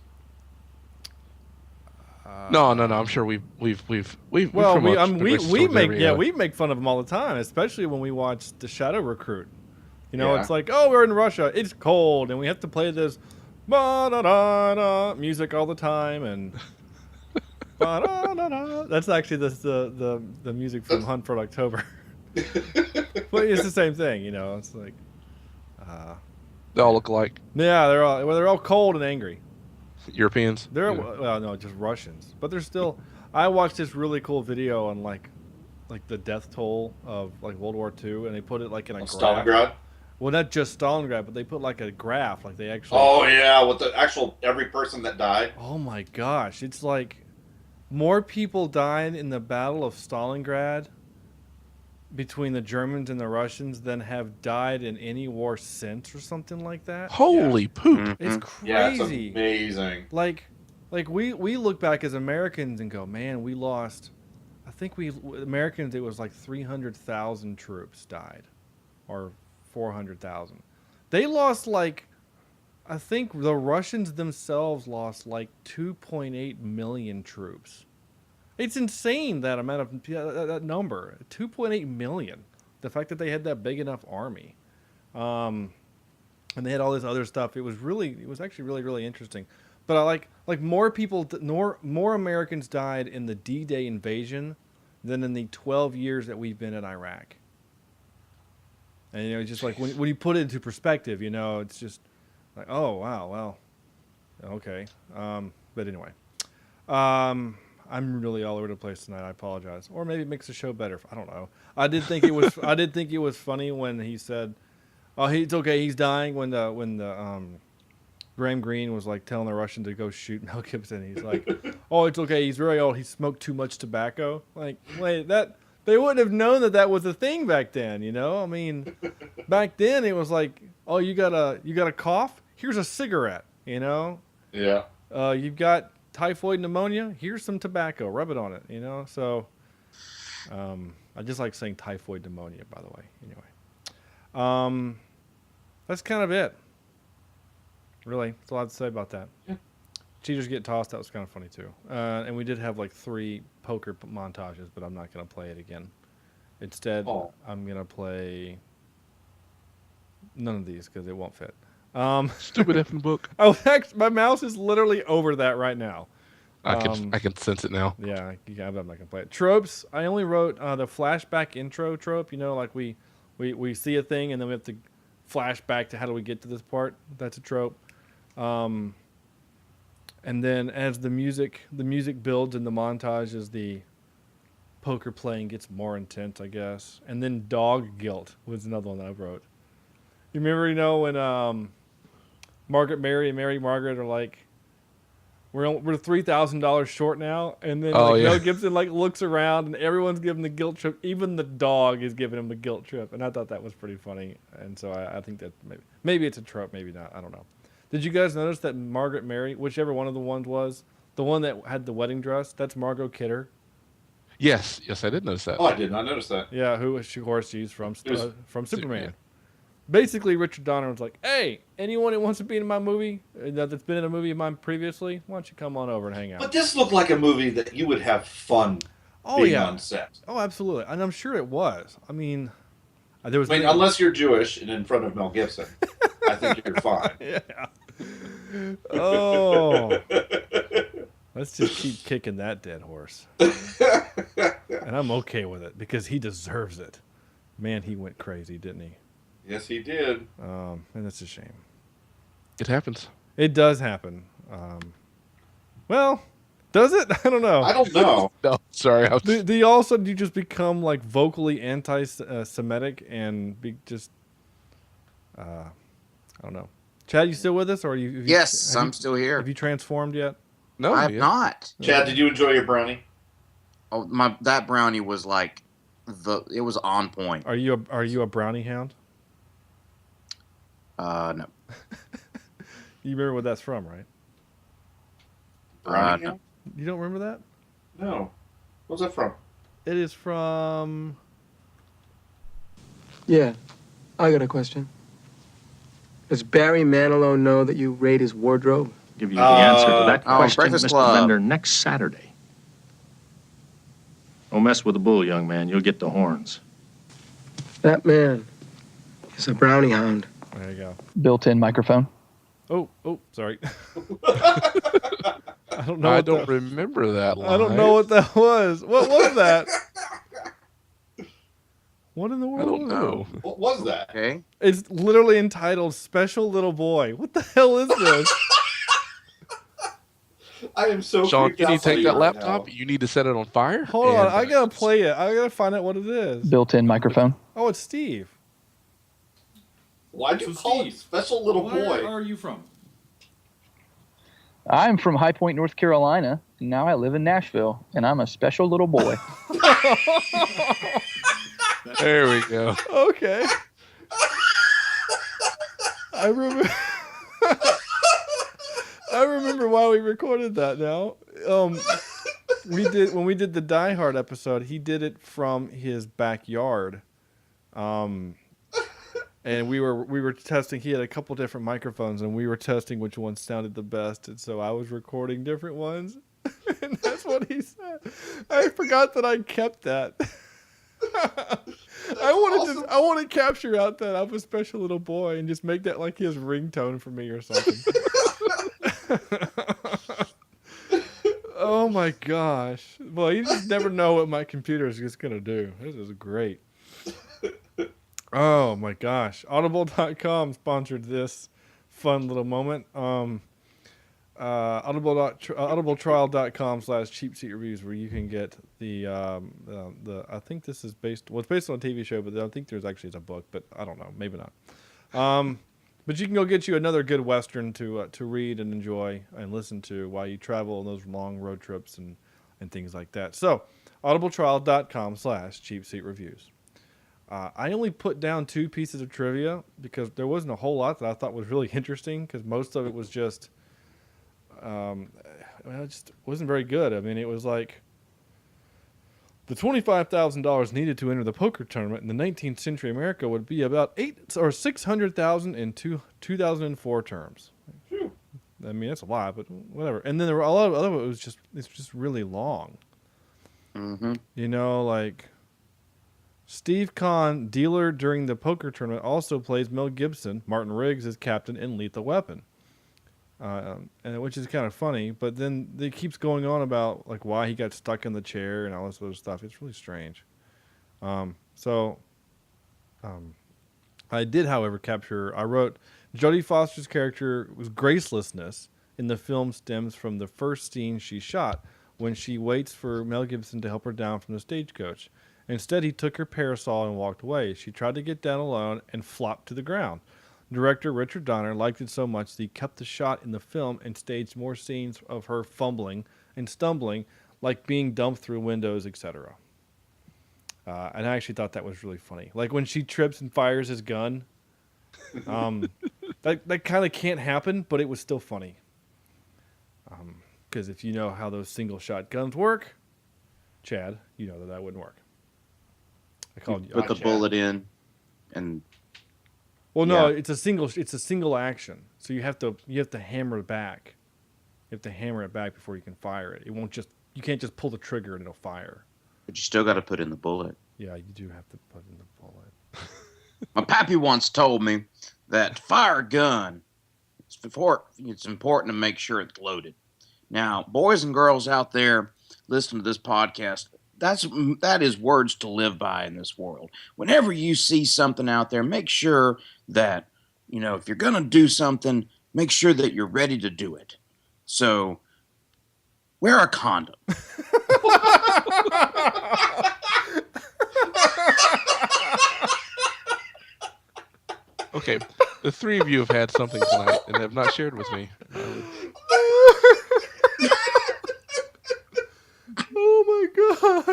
No. I'm sure we've we make fun of them all the time, especially when we watch The Shadow Recruit. It's like, oh, we're in Russia, it's cold, and we have to play this music all the time, and that's actually the music from Hunt for October. But it's the same thing, It's like they all look alike. Yeah, they're all cold and angry. Europeans? No, just Russians. But they're still. I watched this really cool video on like the death toll of like World War II, and they put it like in a graph. Stalingrad. Well, not just Stalingrad, but they put like a graph, like they actually. Oh yeah, with the actual every person that died. Oh my gosh, it's like more people died in the Battle of Stalingrad between the Germans and the Russians than have died in any war since, or something like that. Holy poop! Mm-hmm. It's crazy. Yeah, it's amazing. Like we look back as Americans and go, man, we lost. I think Americans, it was like 300,000 troops died, or 400,000. They lost like, I think the Russians themselves lost like 2.8 million troops. It's insane, that amount of that number, 2.8 million. The fact that they had that big enough army, and they had all this other stuff. It was actually really, really interesting. But I like more Americans died in the D-Day invasion than in the 12 years that we've been in Iraq. And just like when you put it into perspective, it's just like, oh wow, well, okay. But anyway, I'm really all over the place tonight. I apologize. Or maybe it makes the show better. I don't know. I did think it was funny when he said, "Oh, it's okay. He's dying." When the Graham Greene was like telling the Russian to go shoot Mel Gibson. He's like, "Oh, it's okay. He's very old. He smoked too much tobacco." Like, wait, they wouldn't have known that was a thing back then. I mean, back then it was like, "Oh, you got a cough? Here's a cigarette." Yeah. You've got typhoid pneumonia, here's some tobacco, rub it on it, so I just like saying typhoid pneumonia, by the way. Anyway, that's kind of it, really. That's all I have to say about that. Cheaters get tossed, that was kind of funny too. And we did have like 3 poker montages, but I'm not going to play it again. Instead, I'm going to play none of these because it won't fit. Stupid effing book. My mouse is literally over that right now. I can sense it now. Yeah, I'm not gonna play it. Tropes. I only wrote the flashback intro trope. Like we see a thing and then we have to flash back to how do we get to this part. That's a trope. And then as the music builds in the montage, as the poker playing gets more intense, I guess. And then dog guilt was another one that I wrote. You remember, when Margaret Mary and Mary Margaret are like, we're $3,000 short now, and then Mel Gibson looks around and everyone's giving the guilt trip. Even the dog is giving him a guilt trip, and I thought that was pretty funny. And so I think that maybe it's a trope, maybe not. I don't know. Did you guys notice that Margaret Mary, whichever one of the ones was, the one that had the wedding dress, that's Margot Kidder? Yes, I did notice that. Oh, I did not notice that. Yeah, she's from Superman. Yeah. Basically, Richard Donner was like, "Hey, anyone who wants to be in my movie, that's been in a movie of mine previously, why don't you come on over and hang out?" But this looked like a movie that you would have fun being on set. Oh, absolutely. And I'm sure it was. I mean, unless you're Jewish and in front of Mel Gibson, I think you're fine. Yeah. Oh. Let's just keep kicking that dead horse. And I'm okay with it because he deserves it. Man, he went crazy, didn't he? Yes, he did. And that's a shame. It happens. It does happen. Well, Does it? I don't know. I don't know. No, sorry. Do you all of a sudden you just become like vocally anti-Semitic and be just I don't know. Chad, you still with us, or are you? Yes, I'm still here. Have you transformed yet? No, I have not. Chad, did you enjoy your brownie? Oh, that brownie was like it was on point. Are you a brownie hound? No. You remember what that's from, right? Brownie no. hound? You don't remember that? No. What's that from? It is from. Yeah, I got a question. Does Barry Manilow know that you raid his wardrobe? Give you the answer to that question, Breakfast Mr. Club. Vendor, next Saturday. Don't mess with the bull, young man. You'll get the horns. That man is a brownie hound. There you go. Built-in microphone. Oh, sorry. I don't know. I don't remember that line. I don't know what that was. What was that? What in the world? I don't know. What was that? Okay. It's literally entitled "Special Little Boy." What the hell is this? I am so. Sean, can you creeped out take that right laptop? now. You need to set it on fire. Hold on, I gotta play it. I gotta find out what it is. Built-in microphone. Oh, it's Steve. Why'd you call it special little boy? Where are you from? I'm from High Point, North Carolina, and now I live in Nashville, and I'm a special little boy. There we go. Okay. I remember. I remember why we recorded that now. When we did the Die Hard episode, he did it from his backyard. And we were testing. He had a couple different microphones, and we were testing which one sounded the best. And so I was recording different ones, and that's what he said. I forgot that I kept that. I want to capture out that I'm a special little boy and just make that like his ringtone for me or something. Oh my gosh! Well, you just never know what my computer is just gonna do. This is great. Oh my gosh. Audible.com sponsored this fun little moment. audibletrial.com/cheapseatreviews where you can get the I think this is based it's based on a TV show, but I think there's actually a book, but I don't know, maybe not. But you can go get you another good Western to read and enjoy and listen to while you travel on those long road trips and things like that. So audibletrial.com/cheapseatreviews. I only put down 2 pieces of trivia because there wasn't a whole lot that I thought was really interesting because most of it was just, it just wasn't very good. I mean, it was like the $25,000 needed to enter the poker tournament in the 19th century America would be about $600,000 in 2004 terms. I mean, that's a lot, but whatever. And then there were a lot of other. It's just really long. Mm-hmm. You know, like. Steve Kahn, dealer during the poker tournament, also plays Mel Gibson. Martin Riggs is captain in Lethal Weapon, and which is kind of funny. But then it keeps going on about like why he got stuck in the chair and all this other stuff. It's really strange. I did, however, I wrote Jodie Foster's character was gracelessness in the film stems from the first scene she shot when she waits for Mel Gibson to help her down from the stagecoach. Instead, he took her parasol and walked away. She tried to get down alone and flopped to the ground. Director Richard Donner liked it so much that he kept the shot in the film and staged more scenes of her fumbling and stumbling, like being dumped through windows, etc. And I actually thought that was really funny. Like when she trips and fires his gun. That kind of can't happen, but it was still funny. Because if you know how those single-shot guns work, Chad, you know that wouldn't work. Put the bullet in, and no, it's a single action. So you have to hammer it back. You have to hammer it back before you can fire it. You can't just pull the trigger and it'll fire. But you still got to put in the bullet. Yeah, you do have to put in the bullet. My pappy once told me that to fire a gun, it's important to make sure it's loaded. Now, boys and girls out there listening to this podcast, that is words to live by in this world. Whenever you see something out there, make sure that, if you're going to do something, make sure that you're ready to do it. So wear a condom. Okay, the three of you have had something tonight and have not shared with me. Oh my god!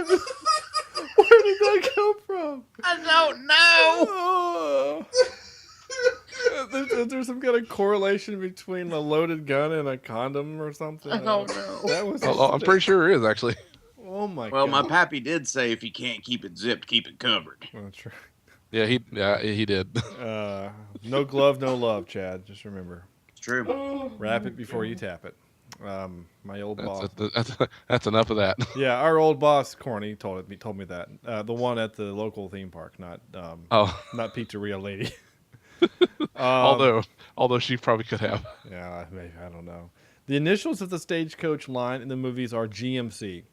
Where did that come from? I don't know. Oh. Is there some kind of correlation between a loaded gun and a condom or something? I don't know. That was. I'm pretty sure there is actually. Oh my. Well, god. my pappy did say if you can't keep it zipped, keep it covered. That's right. Yeah, he did. No glove, no love, Chad. Just remember. It's true. Wrap it before you tap it. My old boss. That's enough of that. Yeah, our old boss, Corny, told me that. The one at the local theme park, not Pizzeria Lady. Although she probably could have. Yeah, maybe, I don't know. The initials of the stagecoach line in the movies are GMC,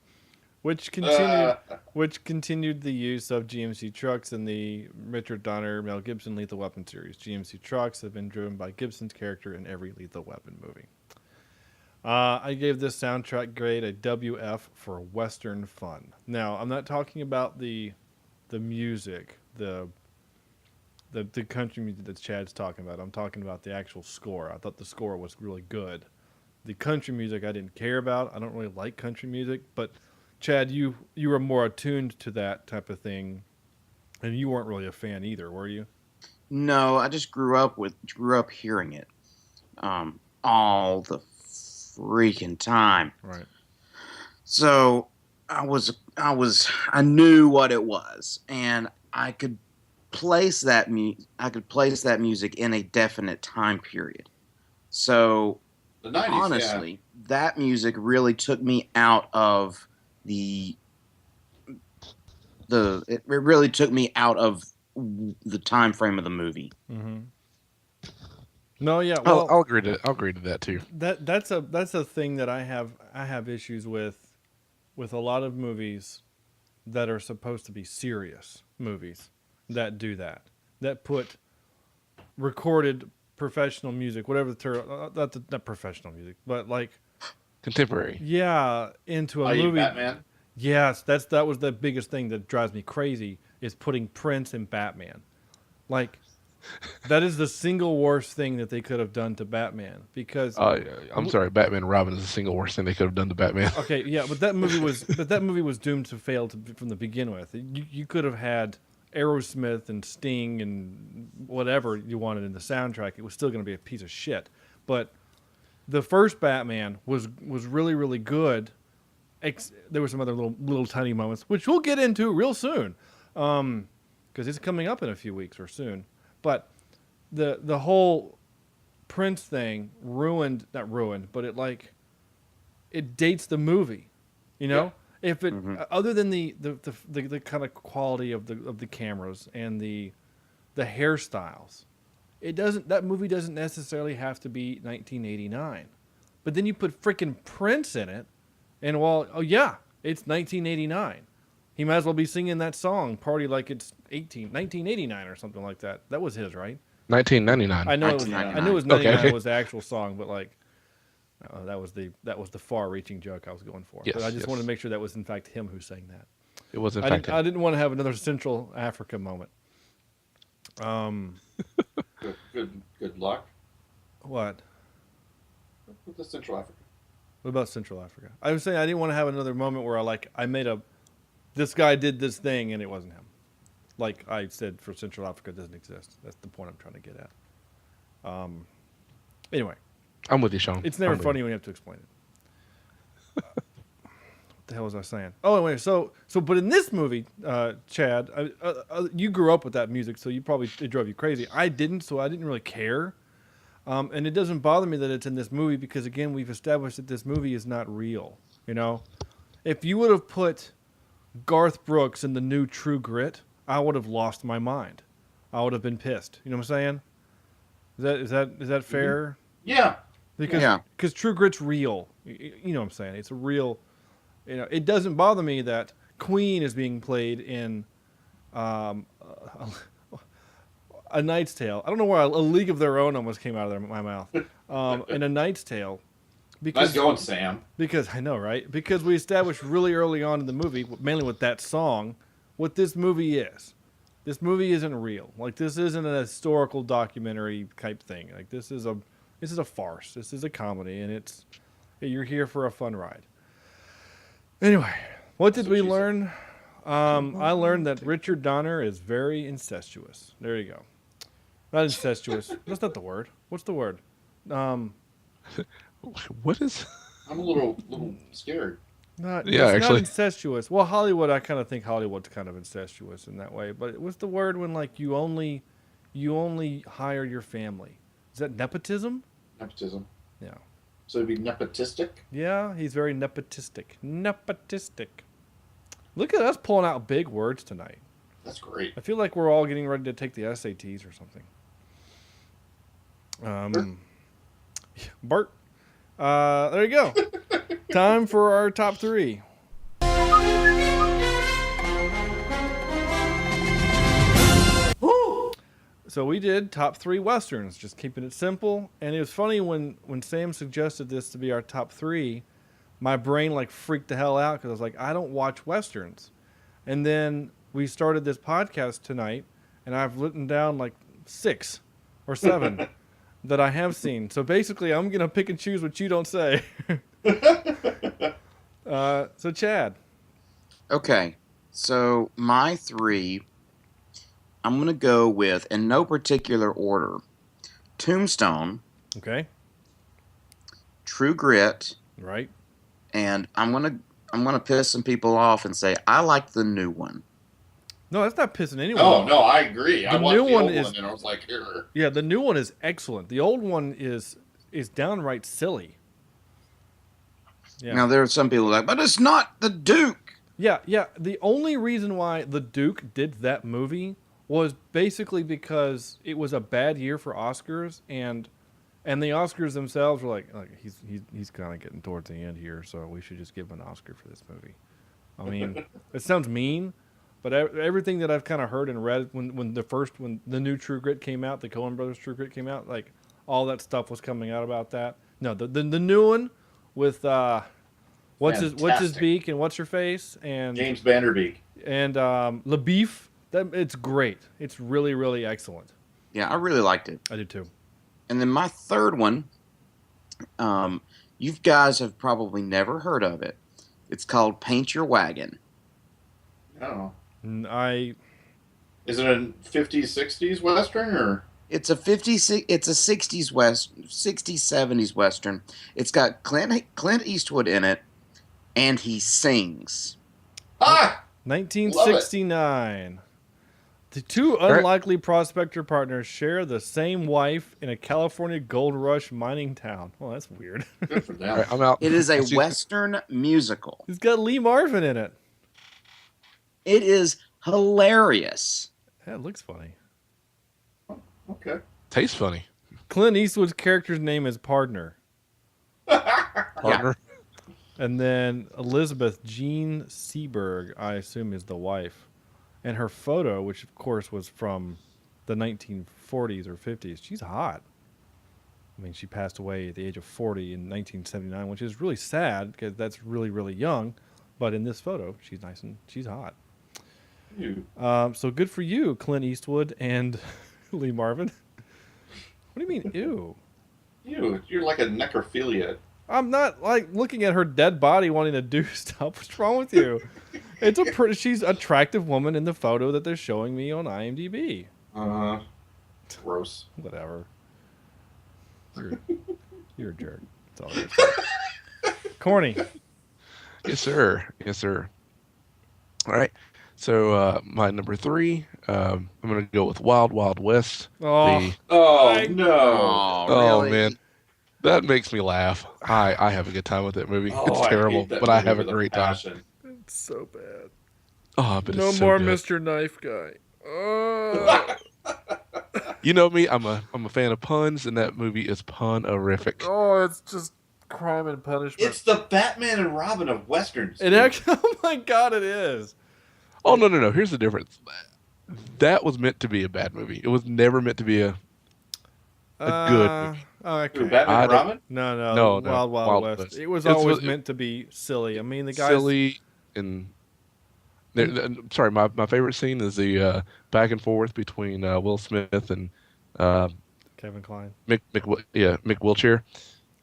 which continued the use of GMC trucks in the Richard Donner, Mel Gibson Lethal Weapon series. GMC trucks have been driven by Gibson's character in every Lethal Weapon movie. I gave this soundtrack grade a WF for Western fun. Now, I'm not talking about the music, the country music that Chad's talking about. I'm talking about the actual score. I thought the score was really good. The country music I didn't care about. I don't really like country music, but Chad, you were more attuned to that type of thing, and you weren't really a fan either, were you? No, I just grew up hearing it, all the freaking time. Right. So I knew what it was, and I could place that music in a definite time period. So The 90s, honestly, that music really took me out of it really took me out of the time frame of the movie. Mm-hmm. No, yeah, well, I'll agree to that too. That's a thing that I have issues with a lot of movies that are supposed to be serious movies that do that put recorded professional music, whatever the term, not professional music, but like contemporary. Yeah, into a movie. Batman? Yes, that was the biggest thing that drives me crazy is putting Prince in Batman. Like, that is the single worst thing that they could have done to Batman because. I'm sorry, Batman and Robin is the single worst thing they could have done to Batman. Okay, yeah, but that movie was doomed to fail from the begin with. You could have had Aerosmith and Sting and whatever you wanted in the soundtrack. It was still going to be a piece of shit. But the first Batman was really, really good. There were some other little tiny moments, which we'll get into real soon, because it's coming up in a few weeks or soon. But the whole Prince thing not ruined, but it dates the movie, you know. Yeah. If it other than the kind of quality of the cameras and the hairstyles, that movie doesn't necessarily have to be 1989. But then you put freaking Prince in it, and it's 1989. He might as well be singing that song, Party Like It's 1989 or something like that. That was his, right? 1999. I know it was 99 was the actual song, but that was the far-reaching joke I was going for. Yes, but I just wanted to make sure that was in fact him who sang that. It was in fact him. I didn't want to have another Central Africa moment. Good luck. What? With the Central Africa. What about Central Africa? I was saying I didn't want to have another moment where this guy did this thing and it wasn't him. Like I said, for Central Africa doesn't exist. That's the point I'm trying to get at. Anyway. I'm with you, Sean. It's never funny when you have to explain it. What the hell was I saying? Oh, anyway, but in this movie, Chad, you grew up with that music, so it drove you crazy. I didn't, so I didn't really care. And it doesn't bother me that it's in this movie because, again, we've established that this movie is not real. You know, if you would have put Garth Brooks in the new True Grit, I would have lost my mind. I would have been pissed. You know what I'm saying? Is that fair? Yeah. Because True Grit's real. You know what I'm saying? It's a real. You know, it doesn't bother me that Queen is being played in A Knight's Tale. I don't know why a League of Their Own almost came out of my mouth. In A Knight's Tale, Because, nice going, Sam. Because I know, right? Because we established really early on in the movie, mainly with that song, what this movie is. This movie isn't real. Like, this isn't a historical documentary type thing. Like, this is a farce. This is a comedy, and you're here for a fun ride. Anyway, what did we learn? I learned that Richard Donner is very incestuous. There you go. Not incestuous. That's not the word. What's the word? What is? I'm a little scared. Not actually, incestuous. Well, Hollywood, I kind of think Hollywood's kind of incestuous in that way. But what's the word when like you only hire your family? Is that nepotism? Nepotism. Yeah. So it'd be nepotistic? Yeah, he's very nepotistic. Nepotistic. Look at us pulling out big words tonight. That's great. I feel like we're all getting ready to take the SATs or something. Bart. There you go. Time for our top 3. So we did top 3 Westerns, just keeping it simple. And it was funny when Sam suggested this to be our top 3, my brain like freaked the hell out because I was like, I don't watch Westerns. And then we started this podcast tonight, and I've written down like 6 or 7 that I have seen. So basically, I'm going to pick and choose what you don't say. So Chad. Okay. So my 3, I'm going to go with, in no particular order, Tombstone. Okay. True Grit. Right. And I'm gonna piss some people off and say I like the new one. No, that's not pissing anyone off. off. No, I agree. I watched the old one and I was like, Ugh. Yeah, the new one is excellent. The old one is downright silly. Yeah. Now there are some people like, but it's not the Duke. Yeah. The only reason why the Duke did that movie was basically because it was a bad year for Oscars, and the Oscars themselves were like he's kind of getting towards the end here, so we should just give him an Oscar for this movie. I mean, it sounds mean, but everything that I've kind of heard and read when the new True Grit came out, the Coen Brothers True Grit came out, like all that stuff was coming out about that. No, the new one with what's his beak and what's her face and James Vanderbeek and LaBeef. It's great. It's really, really excellent. Yeah, I really liked it. I did too. And then my third one, you guys have probably never heard of it. It's called Paint Your Wagon. Oh. Is it a 50s, 60s Western, or? It's a 60s 70s Western. It's got Clint Eastwood in it, and he sings. 1969. The two unlikely prospector partners share the same wife in a California gold rush mining town. Well, that's weird. Good for them. Right, I'm out. It is a Western musical. It's got Lee Marvin in it. It is hilarious. Yeah, it looks funny. Okay. Tastes funny. Clint Eastwood's character's name is Partner. Partner. And then Elizabeth Jean Seberg, I assume, is the wife. And her photo, which of course was from the 1940s or 50s, she's hot. I mean, she passed away at the age of 40 in 1979, which is really sad because that's really, really young. But in this photo, she's nice and she's hot. So good for you, Clint Eastwood and Lee Marvin. What do you mean, ew? Ew, you're like a necrophilia. I'm not like looking at her dead body wanting to do stuff. What's wrong with you? She's an attractive woman in the photo that they're showing me on IMDb. Gross. Whatever. You're a jerk. That's all I say. Corny. Yes, sir. Yes, sir. All right. So my number 3, I'm going to go with Wild Wild West. No. Really? Man. That makes me laugh. I have a good time with that movie. Oh, it's terrible, but I have a great time. It's so bad. Oh, but no it's so more good. Mr. Knife Guy. Oh. You know me. I'm a fan of puns, and that movie is pun-orific. Oh, it's just crime and punishment. It's the Batman and Robin of Westerns. It actually, oh my God, it is. Oh, no. Here's the difference. That was meant to be a bad movie. It was never meant to be a A good movie. Who, Okay. Batman and I Robin? No, No, Wild Wild West. West. It was It's- always it- meant to be silly. I mean, the guys. Silly and. Sorry, my favorite scene is the back and forth between Will Smith and Kevin Kline. Mick Wiltshire,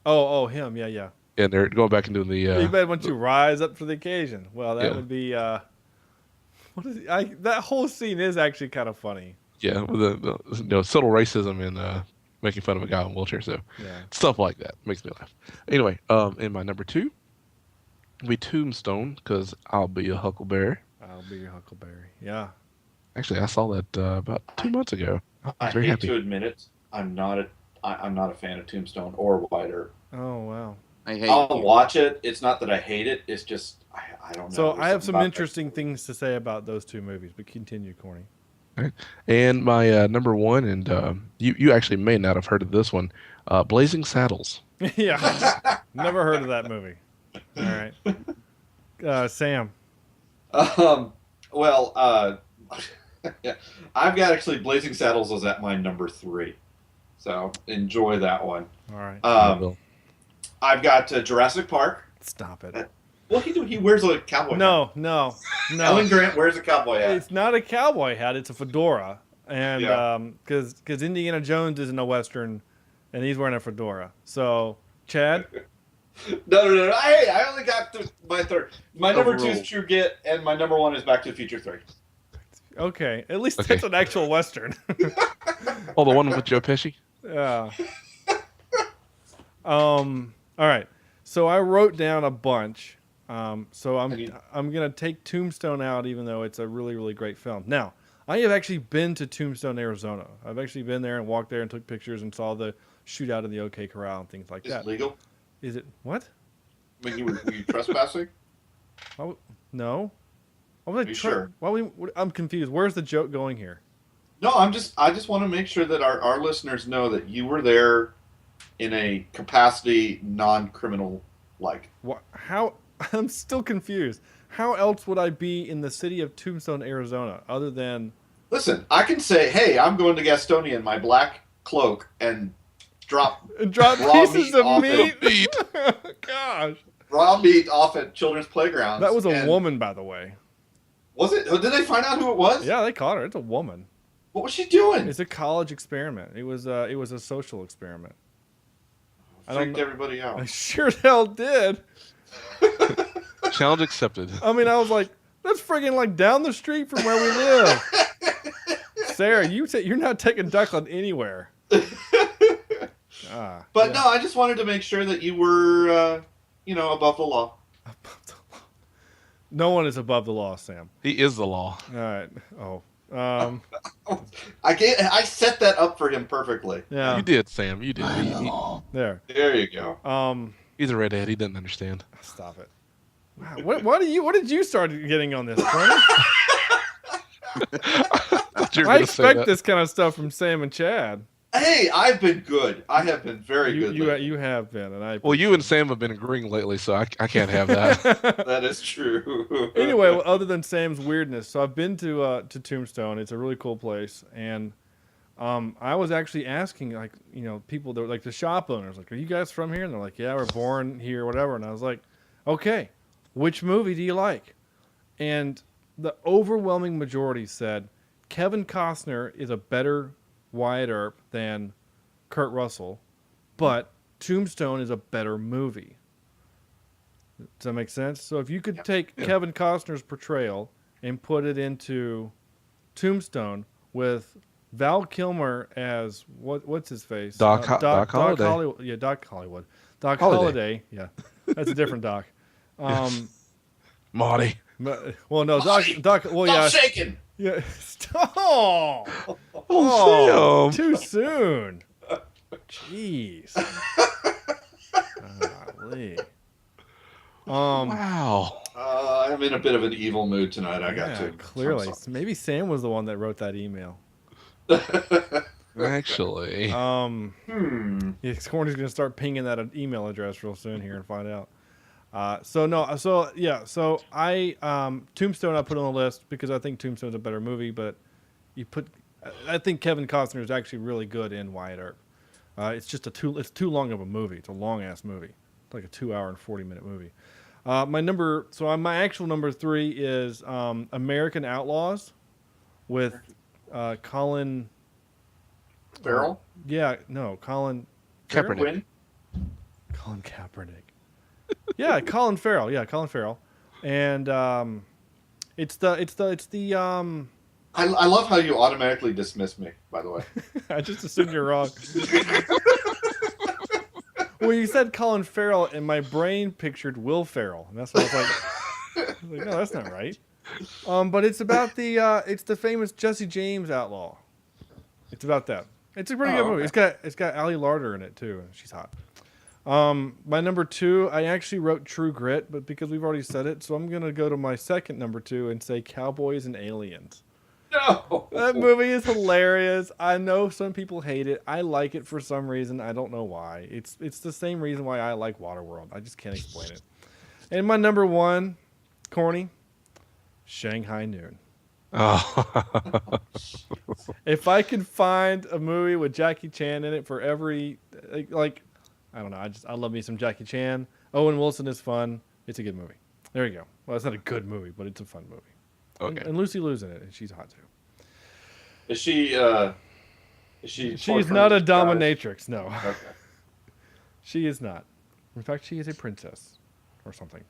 Oh, him. Yeah. and they're going back and doing the. You bet once you rise up to the occasion. Well, that Yeah. would be. What is that whole scene is actually kind of funny. Yeah, with the subtle racism and making fun of a guy in a wheelchair. So Yeah. stuff like that makes me laugh. Anyway, in my number 2, will be Tombstone, because I'll be a Huckleberry. I'll be your Huckleberry. Yeah. Actually, I saw that about 2 months ago. I I was very hate happy. to admit it. I'm not a fan of Tombstone or White Earp. Oh wow. I'll watch it. It's not that I hate it. It's just I don't know. So There's I have something some about interesting things to say about those two movies, but continue, Corny. Okay. And my number 1, and you actually may not have heard of this one, Blazing Saddles. Yeah. Never heard of that movie. All right. Sam. Well, yeah, I've got actually Blazing Saddles is at my number 3, so enjoy that one. All right. I've got Jurassic Park. Stop it. Well, he wears a cowboy hat. No. Alan Grant wears a cowboy hat. It's not a cowboy hat. It's a fedora. And Yeah. because Indiana Jones isn't a Western, and he's wearing a fedora. So, Chad? No. I only got to my third. My number 2 is Overruled. True Grit, and my number 1 is Back to the Future 3. Okay. At least Okay. that's an actual Western. Oh, the one with Joe Pesci? Yeah. All right. So I wrote down a bunch. So I'm gonna take Tombstone out, even though it's a really, really great film. Now, I have actually been to Tombstone, Arizona. I've actually been there and walked there and took pictures and saw the shootout in the OK Corral and things like Is that. it legal? Is it what? When you were you trespassing? No. Why would I You sure? I'm confused. Where's the joke going here? No, I just want to make sure that our listeners know that you were there in a capacity non-criminal like. How? I'm still confused. How else would I be in the city of Tombstone, Arizona, other than? Listen, I can say, "Hey, I'm going to Gastonia in my black cloak and drop raw pieces of off meat." Gosh. Raw meat off at children's playgrounds. That was a and- woman, by the way. Was it? Did they find out who it was? Yeah, they caught her. It's a woman. What was she doing? It's a college experiment. It was a social experiment. Freaked everybody out. I sure as hell did. Challenge accepted. I mean, I was like, that's friggin' like down the street from where we live. Sarah, you're not taking Declan anywhere. But no, I just wanted to make sure that you were, above the law. No one is above the law, Sam. He is the law. All right. Oh. I set that up for him perfectly. Yeah. You did, Sam. You did. There. There you go. He's a redhead. He doesn't understand. Stop it. Wow, what did you start getting on this, Tony? I expect this kind of stuff from Sam and Chad. Hey, I've been good. I have been very good. You have been, and I. Well, you and Sam have been agreeing lately, so I can't have that. That is true. Anyway, well, other than Sam's weirdness, so I've been to Tombstone. It's a really cool place, and I was actually asking, like, people that were like the shop owners, like, "Are you guys from here?" And they're like, "Yeah, we're born here, whatever." And I was like, "Okay, which movie do you like?" And the overwhelming majority said Kevin Costner is a better Wyatt Earp than Kurt Russell, but Tombstone is a better movie. Does that make sense? So if you could take Kevin Costner's portrayal and put it into Tombstone with Val Kilmer as what's his face? Doc Holliday. Yeah, Doc Hollywood. Doc Holiday. Holliday. Yeah, that's a different Doc. Marty. Well, no, Doc. Well, yeah. Stop shaking. Yeah. Oh, Sam. too soon. Jeez. Golly. Wow. I'm in a bit of an evil mood tonight. I got to. Clearly, maybe Sam was the one that wrote that email. Actually. Yeah, Corny's gonna start pinging that email address real soon here and find out. So I Tombstone I put on the list because I think Tombstone's a better movie, but I think Kevin Costner is actually really good in Wyatt Earp. It's just it's too long of a movie. It's a long ass movie. It's like a 2 hour and 40-minute movie. My actual number 3 is American Outlaws with Colin Farrell? Colin Kaepernick. Colin Kaepernick. Yeah, Colin Farrell. Yeah, Colin Farrell. And it's the I love how you automatically dismiss me, by the way. I just assumed you're wrong. Well, you said Colin Farrell, and my brain pictured Will Ferrell, and that's why I was like, no, that's not right. But it's about it's the famous Jesse James outlaw. It's about that. It's a pretty good movie. It's got Ali Larter in it too, and she's hot. My number 2, I actually wrote True Grit, but because we've already said it, so I'm gonna go to my second number 2 and say Cowboys and Aliens. No, that movie is hilarious. I know some people hate it. I like it for some reason. I don't know why. It's the same reason why I like Waterworld. I just can't explain it. And my number 1, corny, Shanghai Noon. Oh. If I could find a movie with Jackie Chan in it for every like I don't know. I love me some Jackie Chan. Owen Wilson is fun. It's a good movie. There you go. Well, it's not a good movie, but it's a fun movie. Okay. And Lucy Liu's in it, and she's hot too. Is she? She's not a dominatrix. No. Okay. She is not. In fact, she is a princess, or something.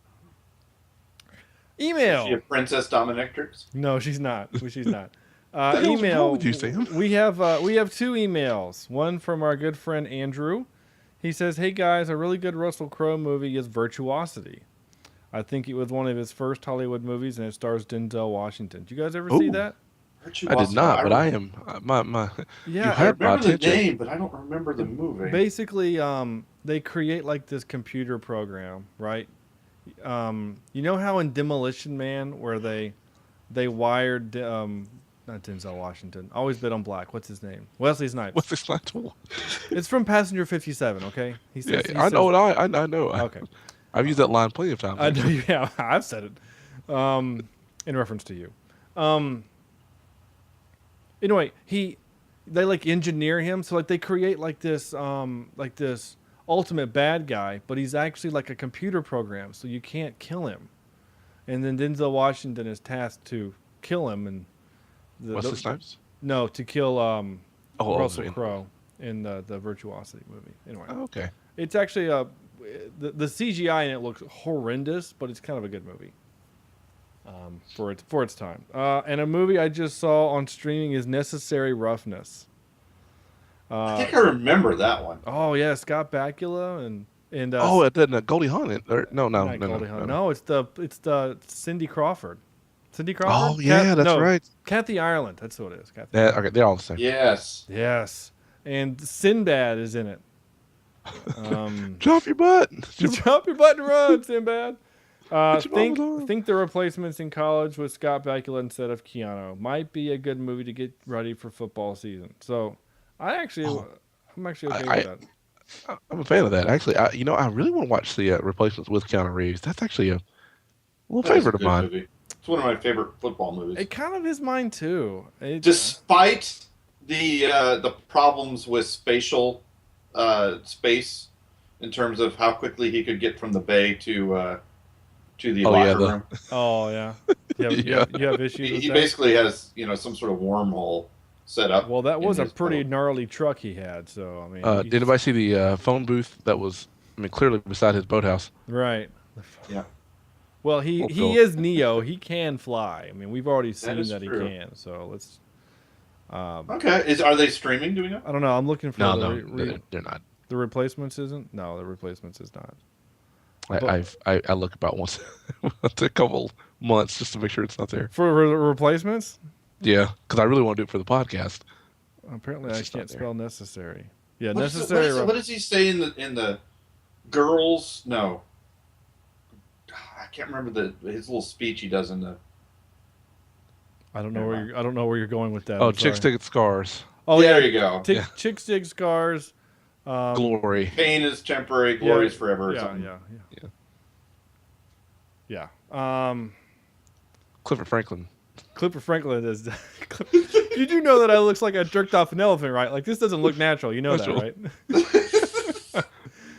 Email. Is she a princess dominatrix? No, she's not. She's not. Email. Wrong with you, Sam? We have 2 emails. One from our good friend Andrew. He says, "Hey guys, a really good Russell Crowe movie is Virtuosity. I think it was one of his first Hollywood movies, and it stars Denzel Washington. Did you guys ever see that?" I did not, but I am my. Yeah, I remember the name, but I don't remember the movie. Basically, they create like this computer program, right? You know how in Demolition Man, where they wired not Denzel Washington, always bid on black. What's his name? Wesley Snipes. Wesley Snipes. It's from Passenger 57. Okay, he says. I know it. I know. Okay. I've used that line plenty of times. I know. Yeah, I've said it. In reference to you. Anyway, they like engineer him, so like they create like this ultimate bad guy, but he's actually like a computer program, so you can't kill him. And then Denzel Washington is tasked to kill him, and Wesley Snipes? No, to kill Russell man. Crowe in the Virtuosity movie. Anyway, okay. It's actually the CGI in it looks horrendous, but it's kind of a good movie. For its time. And a movie I just saw on streaming is Necessary Roughness. I think I remember that one. Oh yeah, Scott Bakula and it didn't Goldie Hawn. No, it's the Cindy Crawford. Cindy Crawford. Oh yeah, that's right. Kathy Ireland. That's who it is. Kathy okay, they're all the same. Yes. And Sinbad is in it. Drop your butt. Drop your butt and run, Sinbad. Think The Replacements in college with Scott Bakula instead of Keanu might be a good movie to get ready for football season. So I'm actually okay with that. I'm a fan of that. Actually, I really want to watch the Replacements with Keanu Reeves. That's actually a little favorite of mine. Movie. It's one of my favorite football movies. It kind of is mine too. Despite the problems with spatial space in terms of how quickly he could get from the bay to the locker room. Oh yeah. You have issues with he that? basically has some sort of wormhole set up. Well, that was a pretty gnarly truck he had. So I mean, did anybody see the phone booth that was clearly beside his boathouse? Right. Yeah. Well, he is Neo. He can fly. I mean, we've already seen that he true. can. So let's. Okay. Are they streaming? Do we know? I don't know. I'm looking for. They're not. The Replacements isn't. No, The Replacements is not. I look about once a couple months just to make sure it's not there. For Replacements? Yeah, because I really want to do it for the podcast. Apparently, I can't spell necessary. Yeah, What does he say in the girls? No, I can't remember his little speech he does in the. I don't know where you're going with that. Oh, Chicks Dig Scars. Oh, yeah, there you go. Chicks Dig Scars. Glory. Pain is temporary, glory is forever. Yeah. Clifford Franklin Clipper Franklin is. You do know that I looks like I jerked off an elephant, right? Like this doesn't look natural. You know that, right?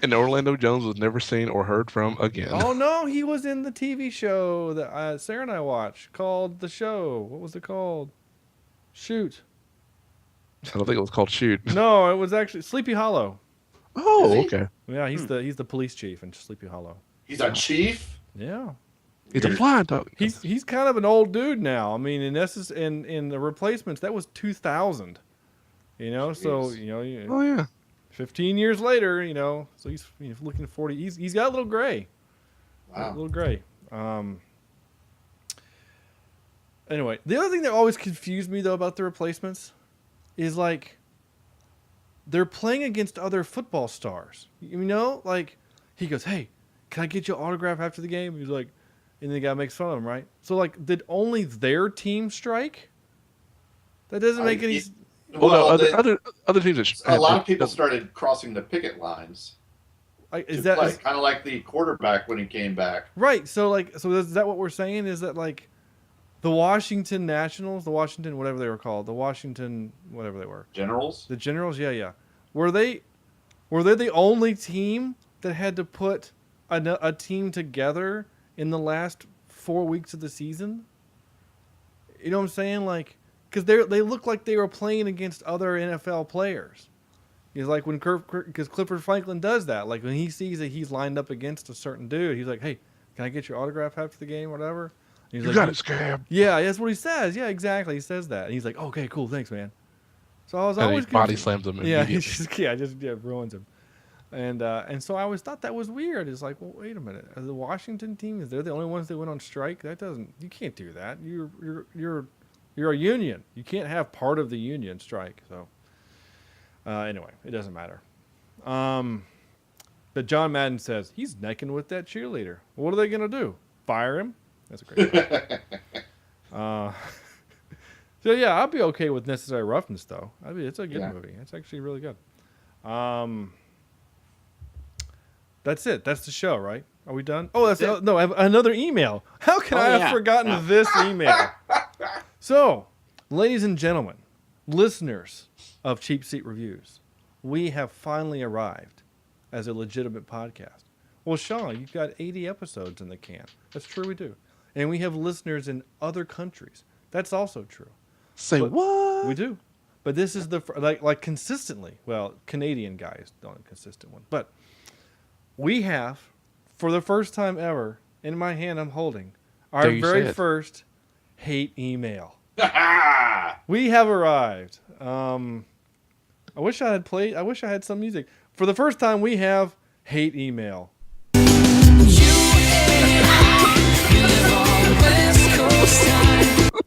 And Orlando Jones was never seen or heard from again. Oh no, he was in the TV show that Sarah and I watched called The Show. What was it called? Shoot. I don't think it was called Shoot. No, it was actually Sleepy Hollow. Oh, okay. Yeah, he's the police chief in Sleepy Hollow. He's a chief? Yeah. He's a flying dog. He's kind of an old dude now. I mean, in the Replacements, that was 2000. You know, so Oh yeah. 15 years later, so he's looking 40. He's got a little gray. Wow. A little gray. Anyway, the other thing that always confused me though about the Replacements is like they're playing against other football stars. Like he goes, "Hey, can I get you an autograph after the game?" He's like, and the guy makes fun of him, right? So like, did only their team strike? That doesn't make any. Well, other teams. A lot of people started crossing the picket lines. Is that kind of like the quarterback when he came back? Right. So is that what we're saying? Is that like the Washington Nationals, the Washington whatever they were called, the Washington whatever they were, Generals? The Generals, yeah. Were they the only team that had to put a team together in the last 4 weeks of the season? You know what I'm saying? Like, because they look like they were playing against other NFL players. It's like because Clipper Franklin does that. Like when he sees that he's lined up against a certain dude, he's like, "Hey, can I get your autograph after the game, or whatever?" And he's you like, got it, scab. Yeah, that's what he says. Yeah, exactly. He says that, and he's like, "Okay, cool, thanks, man." So I was And always he body slams him. Yeah, immediately. just ruins him. And so I always thought that was weird. It's like, well, wait a minute. Are the Washington team, is they're the only ones that went on strike? You can't do that. You're a union. You can't have part of the union strike. So anyway, it doesn't matter. But John Madden says he's necking with that cheerleader. What are they gonna do? Fire him? That's a great one. So yeah, I'll be okay with Necessary Roughness though. I mean, it's a good movie. It's actually really good. That's it. That's the show, right? Are we done? Oh, no. I have another email. How can I have forgotten this email? So, ladies and gentlemen, listeners of Cheap Seat Reviews, we have finally arrived as a legitimate podcast. Well, Sean, you've got 80 episodes in the can. That's true, we do. And we have listeners in other countries. That's also true. What? We do. But this is like consistently. Well, Canadian guys don't a consistent one. But we have, for the first time ever, in my hand I'm holding, our very first hate email. We have arrived. I wish I had some music. For the first time, we have hate email.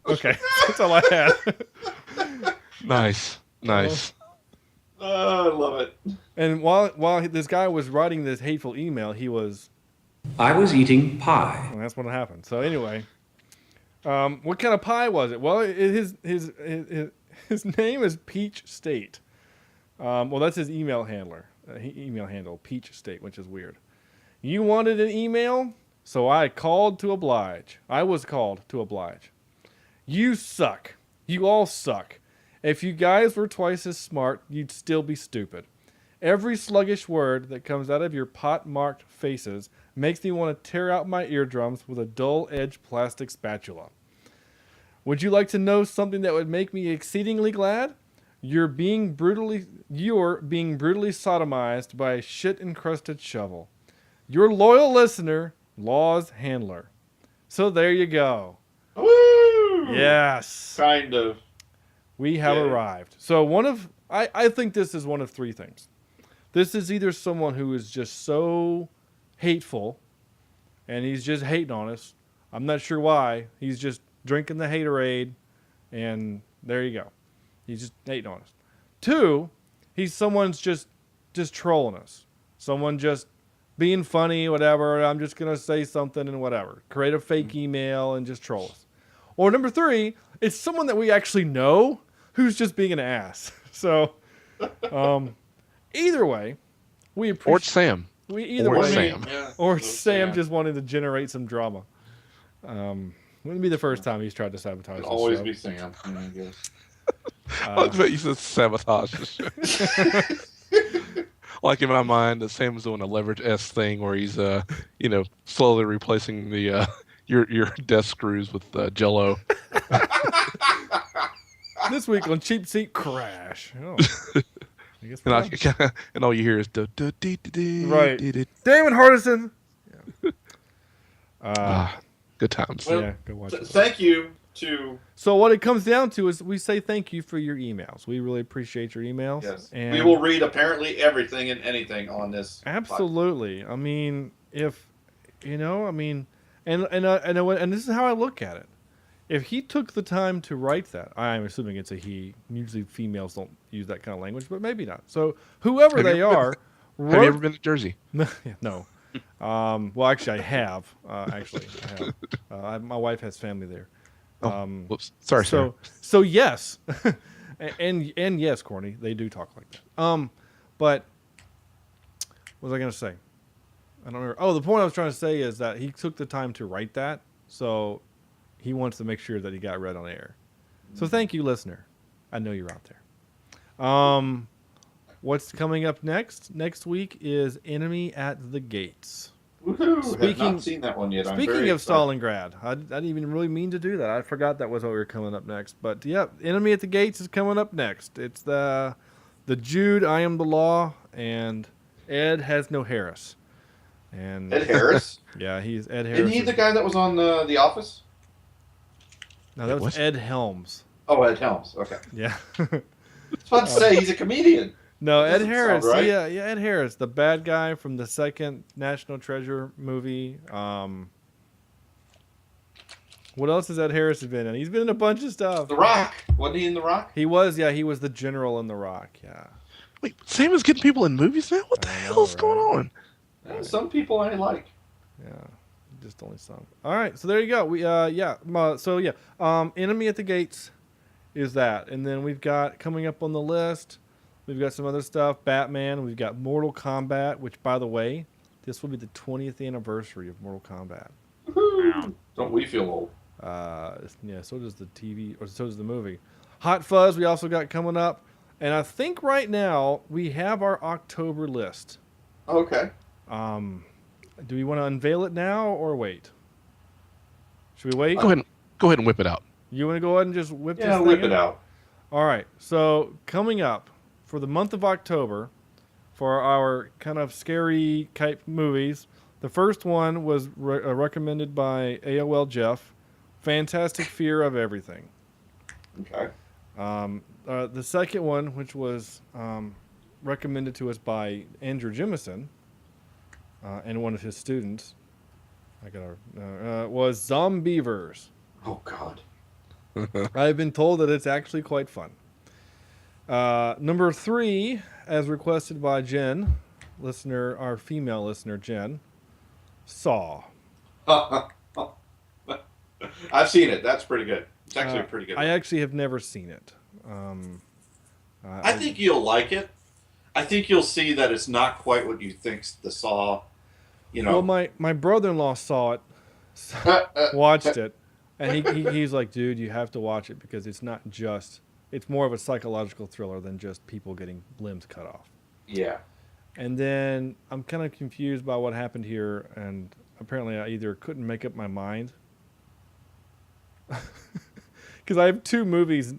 Okay, that's all I had. Nice. Oh, I love it. And while this guy was writing this hateful email, I was eating pie. And that's what happened. So anyway, what kind of pie was it? Well, his name is Peach State. Well, that's his email handle, Peach State, which is weird. You wanted an email, so I called to oblige. I was called to oblige. You suck. You all suck. If you guys were twice as smart, you'd still be stupid. Every sluggish word that comes out of your pot-marked faces makes me want to tear out my eardrums with a dull-edged plastic spatula. Would you like to know something that would make me exceedingly glad? You're being brutally sodomized by a shit-encrusted shovel. Your loyal listener, Law's handler. So there you go. Woo! Yes. Kind of. We have arrived. So I think this is one of three things. This is either someone who is just so hateful and he's just hating on us. I'm not sure why. He's just drinking the haterade and there you go. He's just hating on us. Two, someone's just trolling us. Someone just being funny, whatever. I'm just going to say something and whatever. Create a fake email and just troll us. Or number three, it's someone that we actually know who's just being an ass. So, either way, we appreciate. Or Sam. Or Sam just wanting to generate some drama. Wouldn't be the first time he's tried to sabotage It'll the always show. be Sam. I guess. I bet you said sabotage the show. Like in my mind, that Sam's doing a leverage S thing where he's, slowly replacing the your desk screws with Jello. This week on Cheap Seat Crash. Oh. I guess and all you hear is right. Damon Hardison. Yeah. Good times. Well, yeah, go watch it. Thank you to. So what it comes down to is we say thank you for your emails. We really appreciate your emails. Yes. And We will read apparently everything and anything on this. Absolutely. I mean, if and this is how I look at it. If he took the time to write that, I'm assuming it's a he. Usually females don't use that kind of language, but maybe not. So whoever they are, have you ever been to Jersey? No. Well, actually, I have. I have. My wife has family there. Whoops. Sorry, sir. So yes, and yes, Corny, they do talk like that. But what was I going to say? I don't remember. Oh, the point I was trying to say is that he took the time to write that, so he wants to make sure that he got read on air. So thank you, listener. I know you're out there. What's coming up next? Next week is Enemy at the Gates. Woohoo! I've not seen that one yet. Speaking of Stalingrad, I didn't even really mean to do that. I forgot that was what we were coming up next. But yeah, Enemy at the Gates is coming up next. It's the Jude, I Am the Law, and Ed has no Harris. And Ed Harris? Yeah, he's Ed Harris. Isn't he the guy that was on The Office? No, that was Ed Helms. Oh, Ed Helms. Okay. Yeah. I was about to say he's a comedian. No, That Ed doesn't Harris. sound right. Yeah, Ed Harris, the bad guy from the second National Treasure movie. What else has Ed Harris been in? He's been in a bunch of stuff. The Rock. Wasn't he in The Rock? He was, yeah. He was the general in The Rock, yeah. Wait, Sam is getting people in movies now? What the hell's going on? Some people I like. Yeah, just only some. All right, so there you go. We Enemy at the Gates is that, and then we've got coming up on the list. We've got some other stuff. Batman. We've got Mortal Kombat, which, by the way, this will be the 20th anniversary of Mortal Kombat. Woo-hoo. Don't we feel old? Yeah, so does the TV, or so does the movie. Hot Fuzz. We also got coming up, and I think right now we have our October list. Okay. Do we want to unveil it now or wait? Should we wait? Go ahead and whip it out. You want to go ahead and just whip this Yeah, thing whip it out. All right. So coming up for the month of October, for our kind of scary type movies, the first one was recommended by AOL Jeff, Fantastic Fear of Everything. Okay. The second one, which was recommended to us by Andrew Jemison and one of his students, was Zombievers. Oh, God. I've been told that it's actually quite fun. Number 3, as requested by Jen, our female listener, Jen, Saw. I've seen it. That's pretty good. It's actually pretty good. I actually have never seen it. I think you'll like it. I think you'll see that it's not quite what you think the Saw, Well, my brother-in-law saw it, watched it, and he's like, dude, you have to watch it because it's not just, it's more of a psychological thriller than just people getting limbs cut off. Yeah. And then I'm kind of confused by what happened here, and apparently I either couldn't make up my mind, because I have 2 movies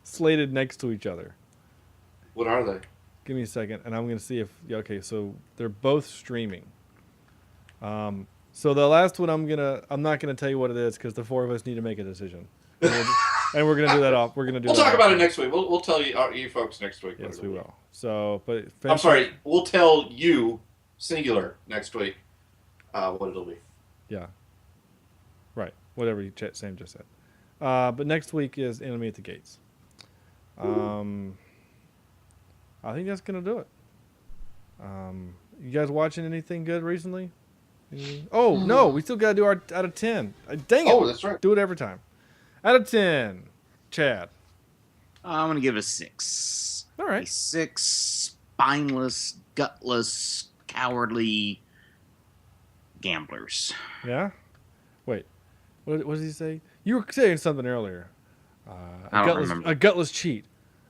slated next to each other. What are they? Give me a second, and I'm going to see if... Okay, so they're both streaming. So the last one I'm not going to tell you what it is, because the 4 of us need to make a decision. And we're going to do that off. We'll talk about it next week. We'll tell you folks next week. Yes, we will. So, but... I'm sorry. We'll tell you, singular, next week, what it'll be. Yeah. Right. Whatever Sam just said. But next week is Enemy at the Gates. I think that's going to do it. You guys watching anything good recently? Oh, no. We still got to do our out of 10. Dang it. Oh, that's right. Do it every time. Out of 10. Chad. I'm going to give it a 6. All right. A 6, spineless, gutless, cowardly gamblers. Yeah? Wait. What does he say? You were saying something earlier. I don't remember. A gutless cheat.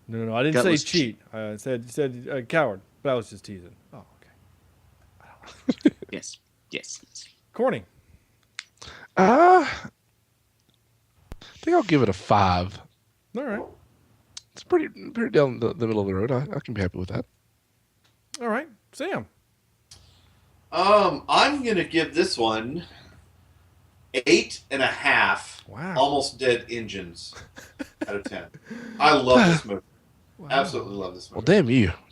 No, I didn't Gutless say cheat. I said coward, but I was just teasing. Oh, okay. Yes. Corny. I think I'll give it a 5. All right. It's pretty down the middle of the road. I can be happy with that. All right, Sam. I'm gonna give this one 8.5. Wow. Almost Dead Engines out of 10. I love this movie. Wow. Absolutely love this movie. Well,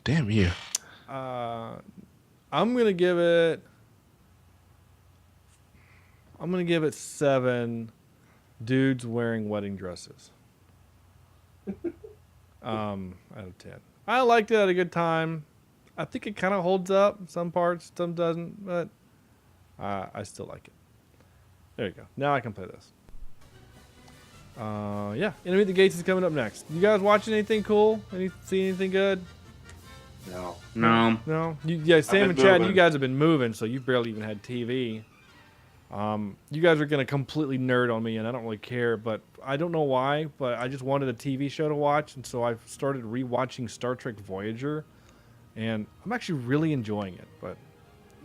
damn you. I'm gonna give it 7 dudes wearing wedding dresses. Out of 10. I liked it. Had a good time. I think it kind of holds up. Some parts, some doesn't, but I still like it. There you go. Now I can play this. Yeah. Enemy at the Gates is coming up next. You guys watching anything cool? See anything good? No. No. Sam and Chad, you guys have been moving, so you've barely even had TV. You guys are gonna completely nerd on me, and I don't really care, but I don't know why, but I just wanted a TV show to watch, and so I've started rewatching Star Trek Voyager, and I'm actually really enjoying it. But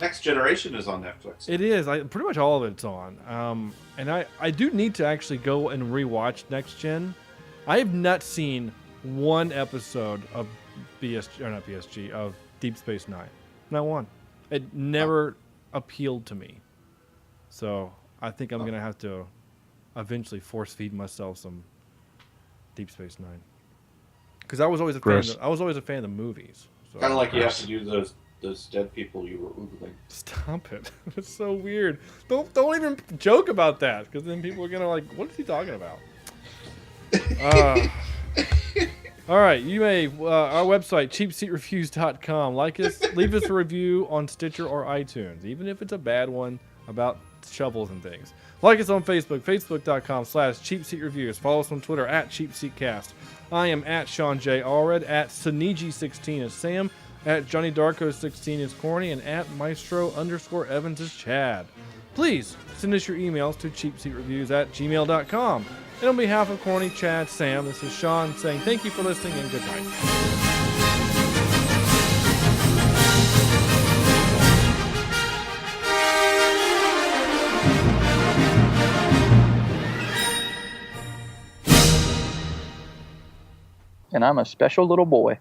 Next Generation is on Netflix. it is. Pretty much all of it's on. And I do need to actually go and rewatch Next Gen. I have not seen one episode of of Deep Space Nine. Not one. It never appealed to me. So I think I'm gonna have to eventually force feed myself some Deep Space Nine. Because I was always a fan of the movies. So. Kind of like you have to do those dead people you were oogling. Stop it! It's so weird. Don't even joke about that, because then people are gonna like, what is he talking about? All right, you may our website cheapseatreviews.com. Like us, leave us a review on Stitcher or iTunes, even if it's a bad one about shovels and things. Like us on Facebook, facebook.com/cheapseatreviews. Follow us on Twitter @cheapseatcast. I am @Sean J. Allred, @Saniji16 is Sam, @JohnnyDarko16 is Corny, and @Maestro_Evans is Chad. Please send us your emails to cheapseatreviews@gmail.com. And on behalf of Corny, Chad, Sam, this is Sean saying thank you for listening and good night. And I'm a special little boy.